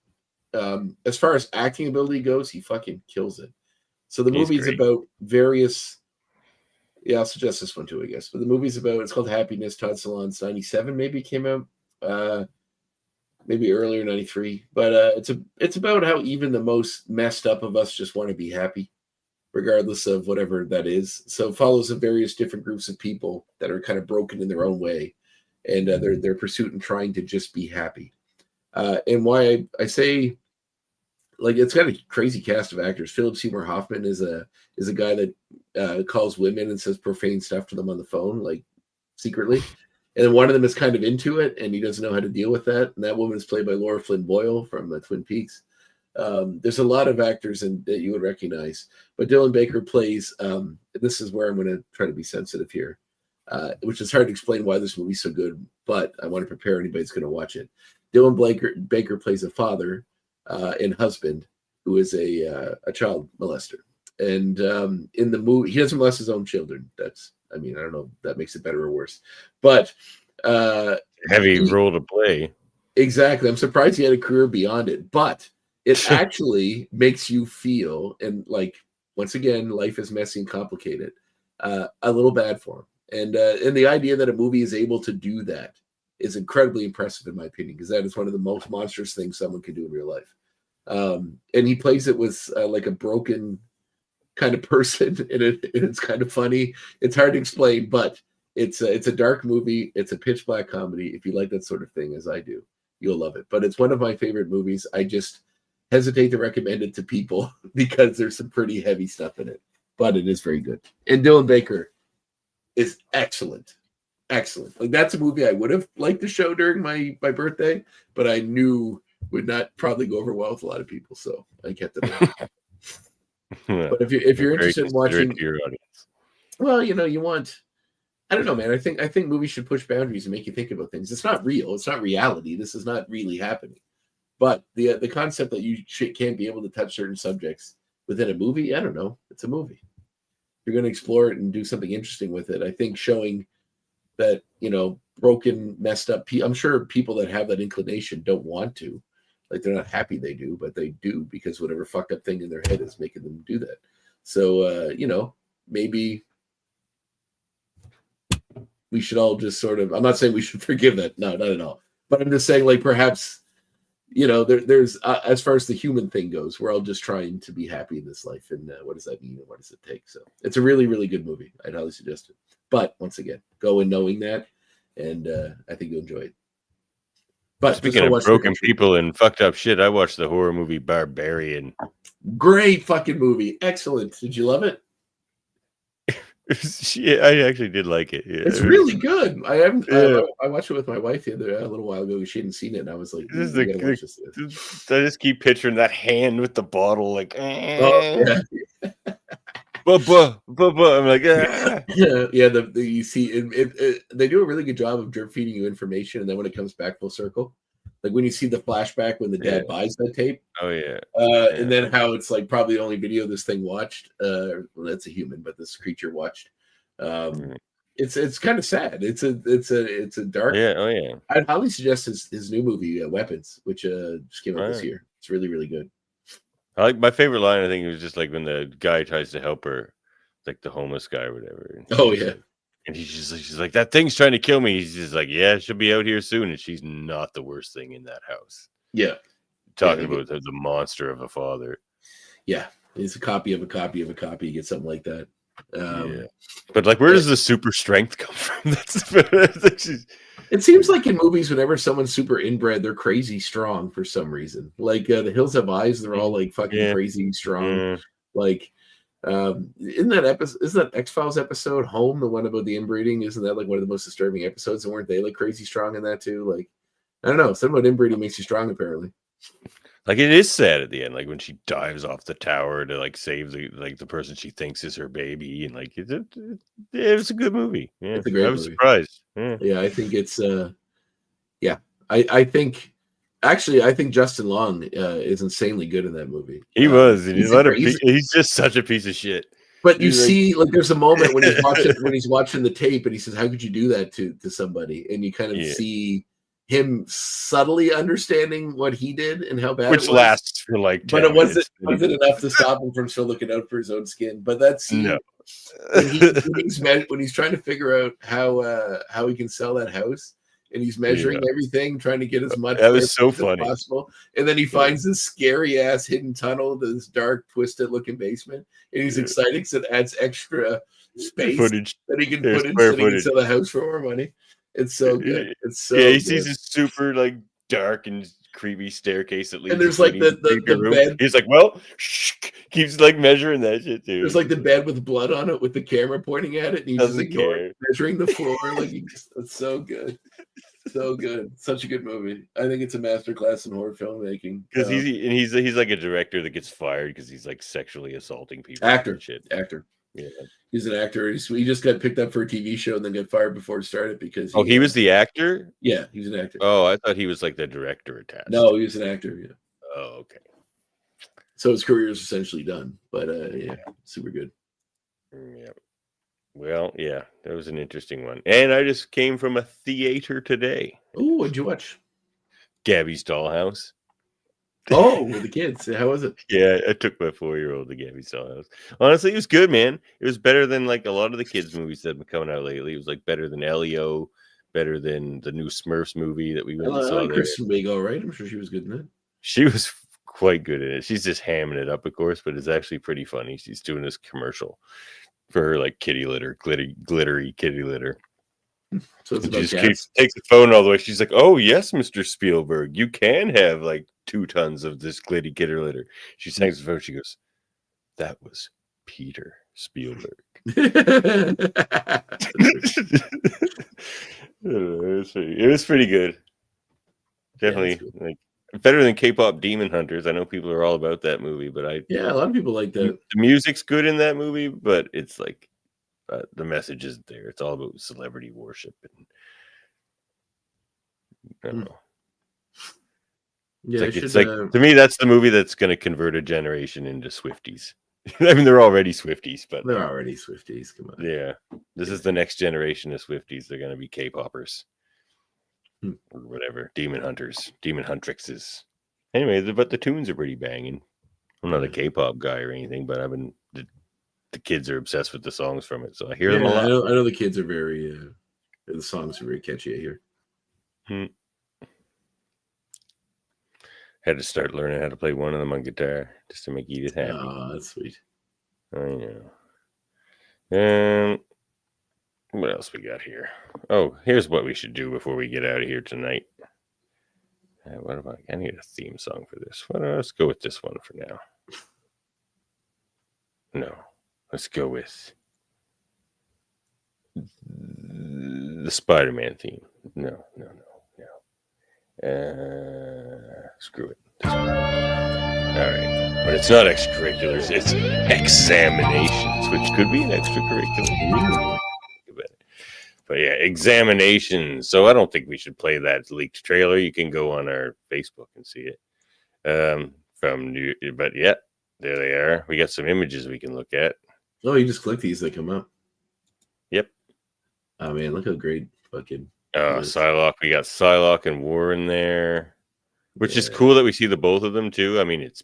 as far as acting ability goes, he fucking kills it. So the movie's about various. Yeah, I'll suggest this one too, I guess. But the movie's about. It's called Happiness. Todd Solondz, 97 maybe came out, maybe earlier 93. But it's about how even the most messed up of us just want to be happy, regardless of whatever that is. So it follows the various different groups of people that are kind of broken in their own way. And their pursuit and trying to just be happy. And why I say, like, it's got a crazy cast of actors. Philip Seymour Hoffman is a guy that calls women and says profane stuff to them on the phone, like secretly. And then one of them is kind of into it, and he doesn't know how to deal with that. And that woman is played by Laura Flynn Boyle from Twin Peaks. There's a lot of actors that you would recognize, but Dylan Baker plays. This is where I'm going to try to be sensitive here. Which is hard to explain why this movie's so good, but I want to prepare anybody who's going to watch it. Dylan Baker plays a father and husband who is a child molester. And in the movie, he doesn't molest his own children. I don't know if that makes it better or worse. But heavy role to play. Exactly. I'm surprised he had a career beyond it. But it actually makes you feel, and like, once again, life is messy and complicated, a little bad for him. And the idea that a movie is able to do that is incredibly impressive, in my opinion, because that is one of the most monstrous things someone can do in real life. And he plays it with like a broken kind of person, and it's kind of funny. It's hard to explain, but it's a dark movie. It's a pitch black comedy. If you like that sort of thing, as I do, you'll love it. But it's one of my favorite movies. I just hesitate to recommend it to people because there's some pretty heavy stuff in it, but it is very good. And Dylan Baker is excellent. Excellent. Like, that's a movie I would have liked to show during my birthday, but I knew would not probably go over well with a lot of people, so I kept it on. But if you're interested in watching your audience, well, you want, I don't know, man. I think movies should push boundaries and make you think about things. It's not real. It's not reality. This is not really happening. But the concept that you can't be able to touch certain subjects within a movie, I don't know. It's a movie. You're going to explore it and do something interesting with it. I think showing that, broken, messed up people, I'm sure people that have that inclination don't want to. Like, they're not happy they do, but they do because whatever fucked up thing in their head is making them do that. So, maybe we should all just sort of, I'm not saying we should forgive that. No, not at all. But I'm just saying, like, perhaps, there's as far as the human thing goes, we're all just trying to be happy in this life. And what does that mean? And what does it take? So it's a really, really good movie. I'd highly suggest it. But once again, go in knowing that. And I think you'll enjoy it. But speaking of broken people and fucked up shit, I watched the horror movie Barbarian. Great fucking movie. Excellent. Did you love it? Yeah, I actually did like it. Yeah. It's really good. I watched it with my wife a little while ago. She hadn't seen it, and I was like, I just keep picturing that hand with the bottle, like, oh, yeah. I'm like, ah. yeah. You see, they do a really good job of drip feeding you information, and then when it comes back full circle, like when you see the flashback when the dad buys that tape. Oh yeah. And then how it's like probably the only video this thing watched. Well, that's a human, but this creature watched. It's kind of sad. It's a dark. Yeah. Oh yeah. I'd highly suggest his new movie, Weapons, which just came out this year. It's really, really good. I like my favorite line. I think it was just like when the guy tries to help her, like the homeless guy or whatever. Oh yeah. And she's like, that thing's trying to kill me. He's just like, yeah, she'll be out here soon. And she's not the worst thing in that house. Yeah. Talking about the monster of a father. Yeah. It's a copy of a copy of a copy. You get something like that. Yeah. But like, where does the super strength come from? It seems like in movies, whenever someone's super inbred, they're crazy strong for some reason. Like The Hills Have Eyes, they're all like fucking crazy strong. Like, isn't that X-Files episode Home, the one about the inbreeding? Isn't that like one of the most disturbing episodes? And weren't they like crazy strong in that too? Like, I don't know, something about inbreeding makes you strong apparently. Like, it is sad at the end, like when she dives off the tower to like save the person she thinks is her baby, and like it's a good movie. Yeah, it's a great movie. I was surprised. Yeah, I think it's I think actually, I think Justin Long is insanely good in that movie. He was. He's just such a piece of shit. But you see, like, there's a moment when he's watching the tape, and he says, "How could you do that to somebody?" And you kind of see him subtly understanding what he did and how bad which it was. Lasts for like 10 but it wasn't minutes. enough to stop him from still looking out for his own skin. But that's when he's trying to figure out how he can sell that house, and he's measuring everything, trying to get as much that was so as funny possible. And then he finds this scary ass hidden tunnel, this dark, twisted looking basement, and he's excited because it adds extra space that he can put in so he can sell the house for more money. It's so good. It's so he sees this super like dark and creepy staircase that leads. And there's like the bed. He's like, well, keeps like measuring that shit too. There's like the bed with blood on it with the camera pointing at it, and he's just measuring the floor. Like, it's so good. So good. Such a good movie. I think it's a masterclass in horror filmmaking. Because he's like a director that gets fired because he's like sexually assaulting people. Actor. Yeah. He's an actor. He just got picked up for a TV show and then got fired before it started because he was the actor? Yeah, he was an actor. Oh, I thought he was like the director attached. No, he was an actor, yeah. Oh, okay. So his career is essentially done. But super good. Yeah. Well, yeah, that was an interesting one. And I just came from a theater today. Oh, what'd you watch? Gabby's Dollhouse. Oh, with the kids. How was it? Yeah, I took my 4-year-old to Gabby's Dollhouse. Honestly, it was good, man. It was better than like a lot of the kids' movies that have been coming out lately. It was like better than Elio, better than the new Smurfs movie that we went and saw. Kristen Wiig, all right. I'm sure she was good in that. She was quite good in it. She's just hamming it up, of course, but it's actually pretty funny. She's doing this commercial for her like kitty litter, glittery kitty litter. So it's and about she just cats. takes the phone all the way. She's like, "Oh yes, Mr. Spielberg, you can have like 2 tons of this glitty kitty litter." She takes the phone. She goes, "That was Peter Spielberg." It was pretty good. Definitely like better than K-pop Demon Hunters. I know people are all about that movie, but a lot of people like that. The music's good in that movie, but it's like the message isn't there. It's all about celebrity worship, and I don't know. Yeah, it's like to me, that's the movie that's going to convert a generation into Swifties. I mean, they're already Swifties, but they're already Swifties. Come on. Yeah, this is the next generation of Swifties. They're going to be K-poppers. Or whatever, demon hunters, demon huntrixes. Anyway, but the tunes are pretty banging. I'm not a K-pop guy or anything, but the kids are obsessed with the songs from it, so I hear them a lot. I know the kids are very the songs are very catchy. I hear. Had to start learning how to play one of them on guitar just to make Edith happy. Oh, that's sweet. I know. What else we got here? Oh, here's what we should do before we get out of here tonight. What about? I need a theme song for this. Well, let's go with this one for now. No, let's go with the Spider-Man theme. No. Screw it. All right, but it's not extracurriculars. It's examinations, which could be an extracurricular. But yeah, examinations. So I don't think we should play that leaked trailer. You can go on our Facebook and see it. But yeah, there they are. We got some images we can look at. Oh, you just click these; they come up. Yep. Oh man, look how great fucking. Psylocke. We got Psylocke and Warren there, which is cool that we see the both of them too. I mean, it's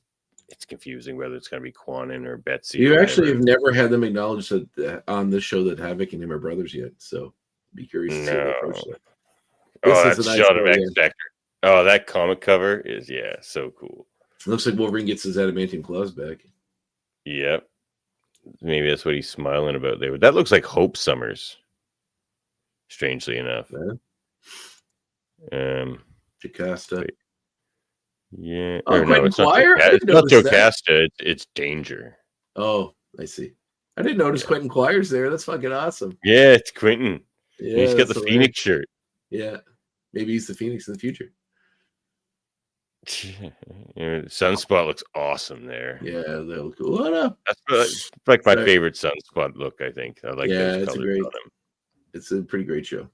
confusing whether it's going to be Quanon or Betsy. You actually have never had them acknowledge that on this show that Havoc and him are brothers yet. So be curious to see how they approach that. That's a shot of X-Factor. Oh, that comic cover is so cool. It looks like Wolverine gets his adamantium claws back. Yep. Maybe that's what he's smiling about there. That looks like Hope Summers. Strangely enough. Jocasta. Yeah. Oh, no, it's Quire? not. It's not Jocasta. It's Danger. Oh, I see. I didn't notice Quentin Quire's there. That's fucking awesome. Yeah, it's Quentin. Yeah, he's got the Phoenix shirt. Yeah. Maybe he's the Phoenix in the future. Sunspot looks awesome there. Yeah, they look cool. What up? That's like my favorite Sunspot look, I think. I like those colors great. on him. It's a pretty great show.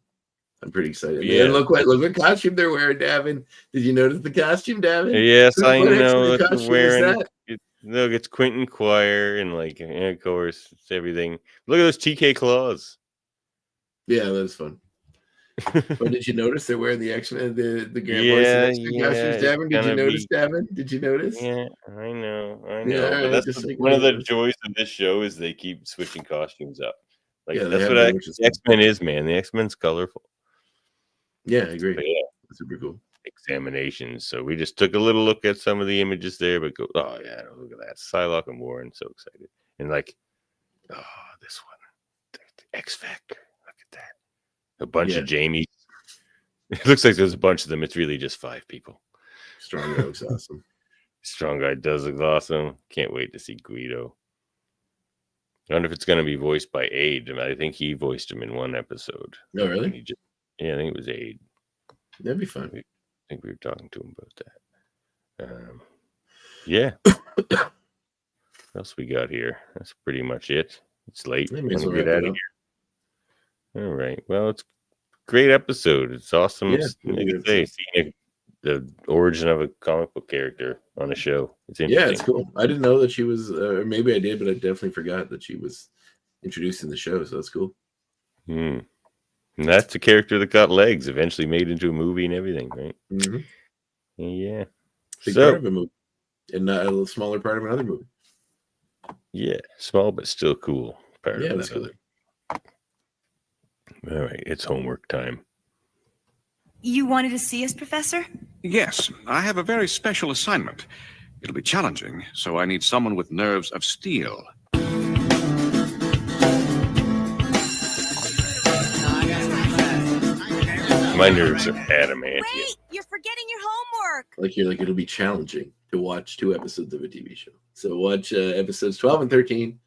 I'm pretty excited. Yeah. Man, look what costume they're wearing, Davin. Did you notice the costume, Davin? Yes, I know. Look, Look, it's Quentin Quire and of course, it's everything. Look at those TK claws. Yeah, that was fun. But did you notice they're wearing the X-Men, the Grand Boys costumes, Davin? Did you notice, Davin? Did you notice? Yeah, I know. Yeah, but that's one of the joys of this show is they keep switching costumes up. Like that's what the X-Men is, man. The X-Men's colorful. Yeah, I agree. But yeah, that's super cool. Examinations. So we just took a little look at some of the images there, but look at that. Psylocke and Warren, so excited. And this one. The X Factor. Look at that. A bunch of Jamies. It looks like there's a bunch of them. It's really just 5 people. Strong Guy looks awesome. Strong Guy does look awesome. Can't wait to see Guido. I wonder if it's going to be voiced by Aid. I think he voiced him in one episode. Oh, really? I think it was Aid. That'd be fun. I think we were talking to him about that. Yeah. What else we got here? That's pretty much it. It's late. Let me get out of here. All right. Well, it's a great episode. It's awesome. Seeing the origin of a comic book character on a show. It's interesting. Yeah, it's cool. I didn't know that she was, or maybe I did, but I definitely forgot that she was introduced in the show. So that's cool. And that's a character that got legs, eventually made into a movie and everything, right? Mm-hmm. Yeah. Big part of a movie, and not a smaller part of another movie. Yeah, small but still cool part of that's cool. All right, it's homework time. You wanted to see us, Professor? Yes, I have a very special assignment. It'll be challenging, so I need someone with nerves of steel. My nerves are adamantium. Wait, you're forgetting your homework. Like it'll be challenging to watch 2 episodes of a TV show. So watch episodes 12 and 13,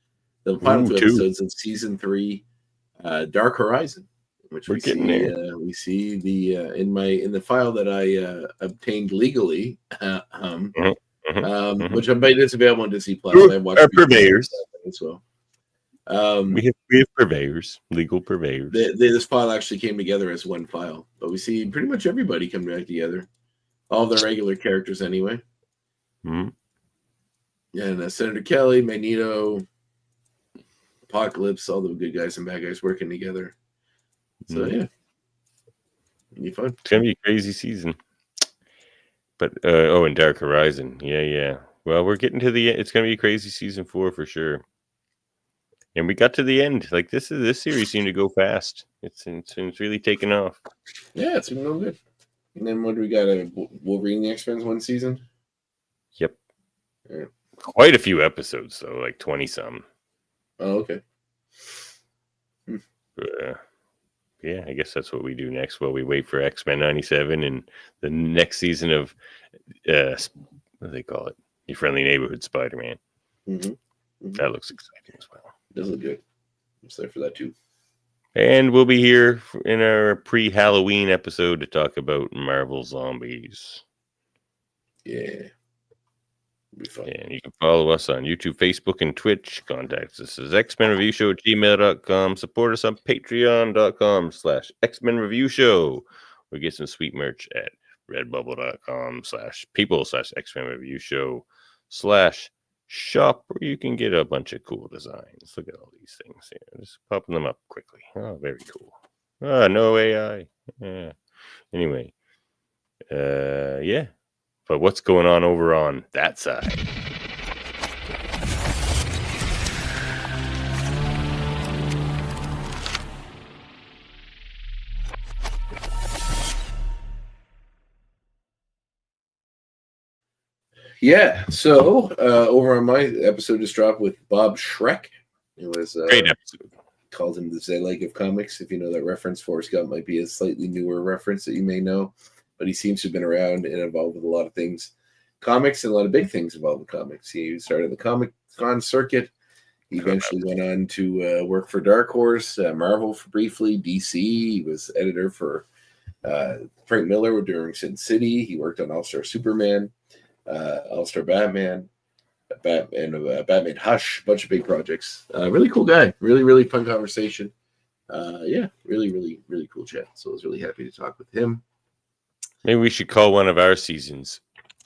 the final 2 episodes of season 3, Dark Horizon, which we see the in the file that I obtained legally, which is available on Disney Plus. I watched purveyors as well. We have purveyors, legal purveyors. This file actually came together as one file, but we see pretty much everybody come back together, all the regular characters anyway. Mm-hmm. And Senator Kelly, Magneto, Apocalypse, all the good guys and bad guys working together. So yeah, it'll be fun. It's gonna be a crazy season. But and Dark Horizon, yeah. Well, we're getting to the end. It's gonna be a crazy season 4 for sure. And we got to the end. Like this series seemed to go fast. It's really taken off. Yeah, it's been real good. And then what do we got? Wolverine the X-Men 1 season. Yep. Yeah. Quite a few episodes though, like 20 some. Oh, okay. Yeah, I guess that's what we do next. While we wait for X-Men 97 and the next season of what do they call it? Your Friendly Neighborhood Spider-Man. That looks exciting as well. Does look good. I'm excited for that too. And we'll be here in our pre-Halloween episode to talk about Marvel Zombies. Yeah. It'll be fun. And you can follow us on YouTube, Facebook, and Twitch. Contact us at xmenreviewshow@gmail.com. Support us on patreon.com/xmenreviewshow. We get some sweet merch at redbubble.com/people/xmenreviewshow/shop, where you can get a bunch of cool designs. Look at all these things here. Just popping them up quickly. Oh, very cool. No AI. Yeah. Anyway. Yeah. But what's going on over on that side? Yeah, so over on my episode just dropped with Bob Schreck. It was great episode. Called him the Zelig of comics. If you know that reference, Forrest Gump might be a slightly newer reference that you may know, but he seems to have been around and involved with a lot of things, comics, and a lot of big things involved with comics. He started the Comic Con circuit. He eventually went on to work for Dark Horse, Marvel for briefly, DC. He was editor for Frank Miller during Sin City. He worked on All-Star Superman, All-Star Batman, Batman Hush, a bunch of big projects. Really cool guy. Really, really fun conversation. Yeah, really, really, really cool chat. So I was really happy to talk with him. Maybe we should call one of our seasons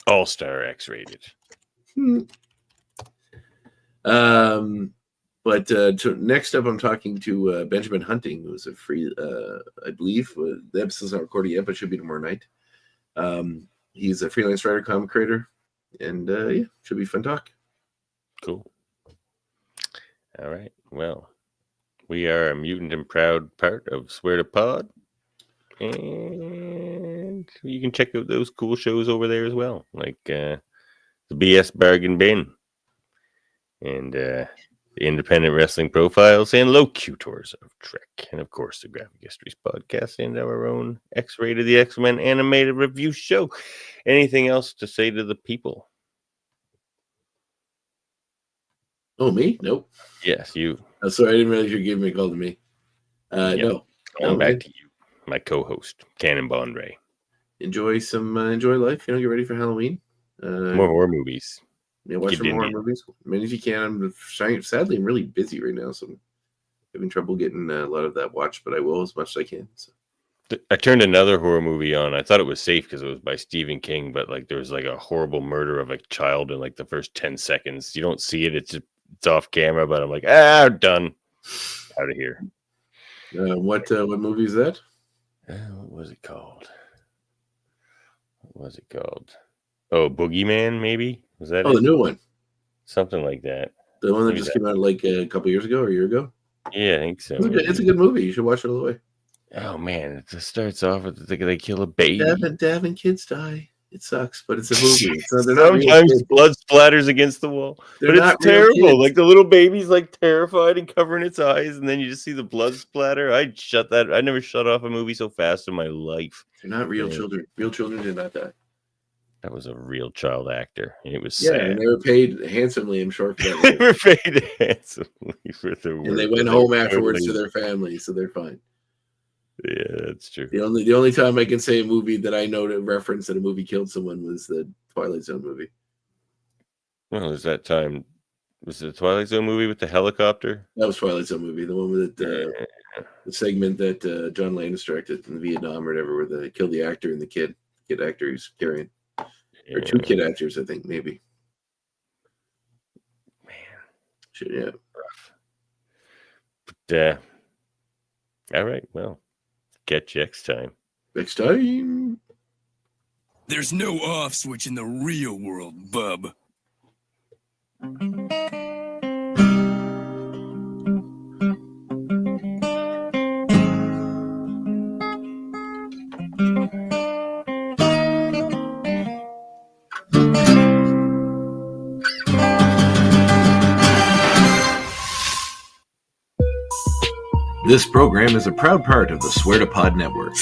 All-Star X-rated. But next up, I'm talking to Benjamin Hunting, who's a free, I believe, the episode's not recorded yet, but should be tomorrow night. He's a freelance writer, comic creator, and yeah, should be fun talk. Cool. All right. Well, we are a mutant and proud part of Swear to Pod. And you can check out those cool shows over there as well, like the BS Bargain Bin and the Independent Wrestling Profiles and Locutors of Trek, and of course the Graphic Histories Podcast and our own X-Rated the X-Men Animated Review Show. Anything else to say to the people? Oh, me? Nope. Yes, you. Oh, sorry, I didn't realize you were giving me a call to me. No. Going back to you, my co-host, Cannonball Ray. Enjoy life. Get ready for Halloween. More horror movies. Yeah, watch some horror movies. As many as you can. Sadly, I'm really busy right now, so I'm having trouble getting a lot of that watched, but I will as much as I can. So. I turned another horror movie on. I thought it was safe because it was by Stephen King, but like there was like a horrible murder of a child in like the first 10 seconds. You don't see it. It's off camera, but I'm like, done. Out of here. What movie is that? What was it called? Oh, Boogeyman, maybe? Was that the new one? Something like that. The one that just came out like a couple years ago or a year ago? Yeah, I think so. It's a good movie. You should watch it all the way. Oh, man. It just starts off with they kill a baby. Davin kids die. It sucks, but it's a movie. So they're not real Sometimes kids. blood splatters against the wall. They're But not it's real terrible. kids. Like the little baby's like terrified and covering its eyes, and then you just see the blood splatter. I never shut off a movie so fast in my life. They're not real Yeah. children. Real children did not die. That was a real child actor. And it was Yeah, sad. and they were paid handsomely, I'm sure, for They that. were paid handsomely for their work. And they went home afterwards to their family, so they're fine. Yeah, that's true. The only time I can say a movie that I know to reference that a movie killed someone was the Twilight Zone movie. Well, was that time? Was it the Twilight Zone movie with the helicopter? That was Twilight Zone movie, the one with the segment that John Landis directed in Vietnam or whatever, where they killed the actor and the kid actor who's carrying, or two kid actors, I think, maybe. Man, shit, yeah. Rough. But all right, well, catch you next time. Next time. There's no off switch in the real world, bub. This program is a proud part of the Swear to Pod Network.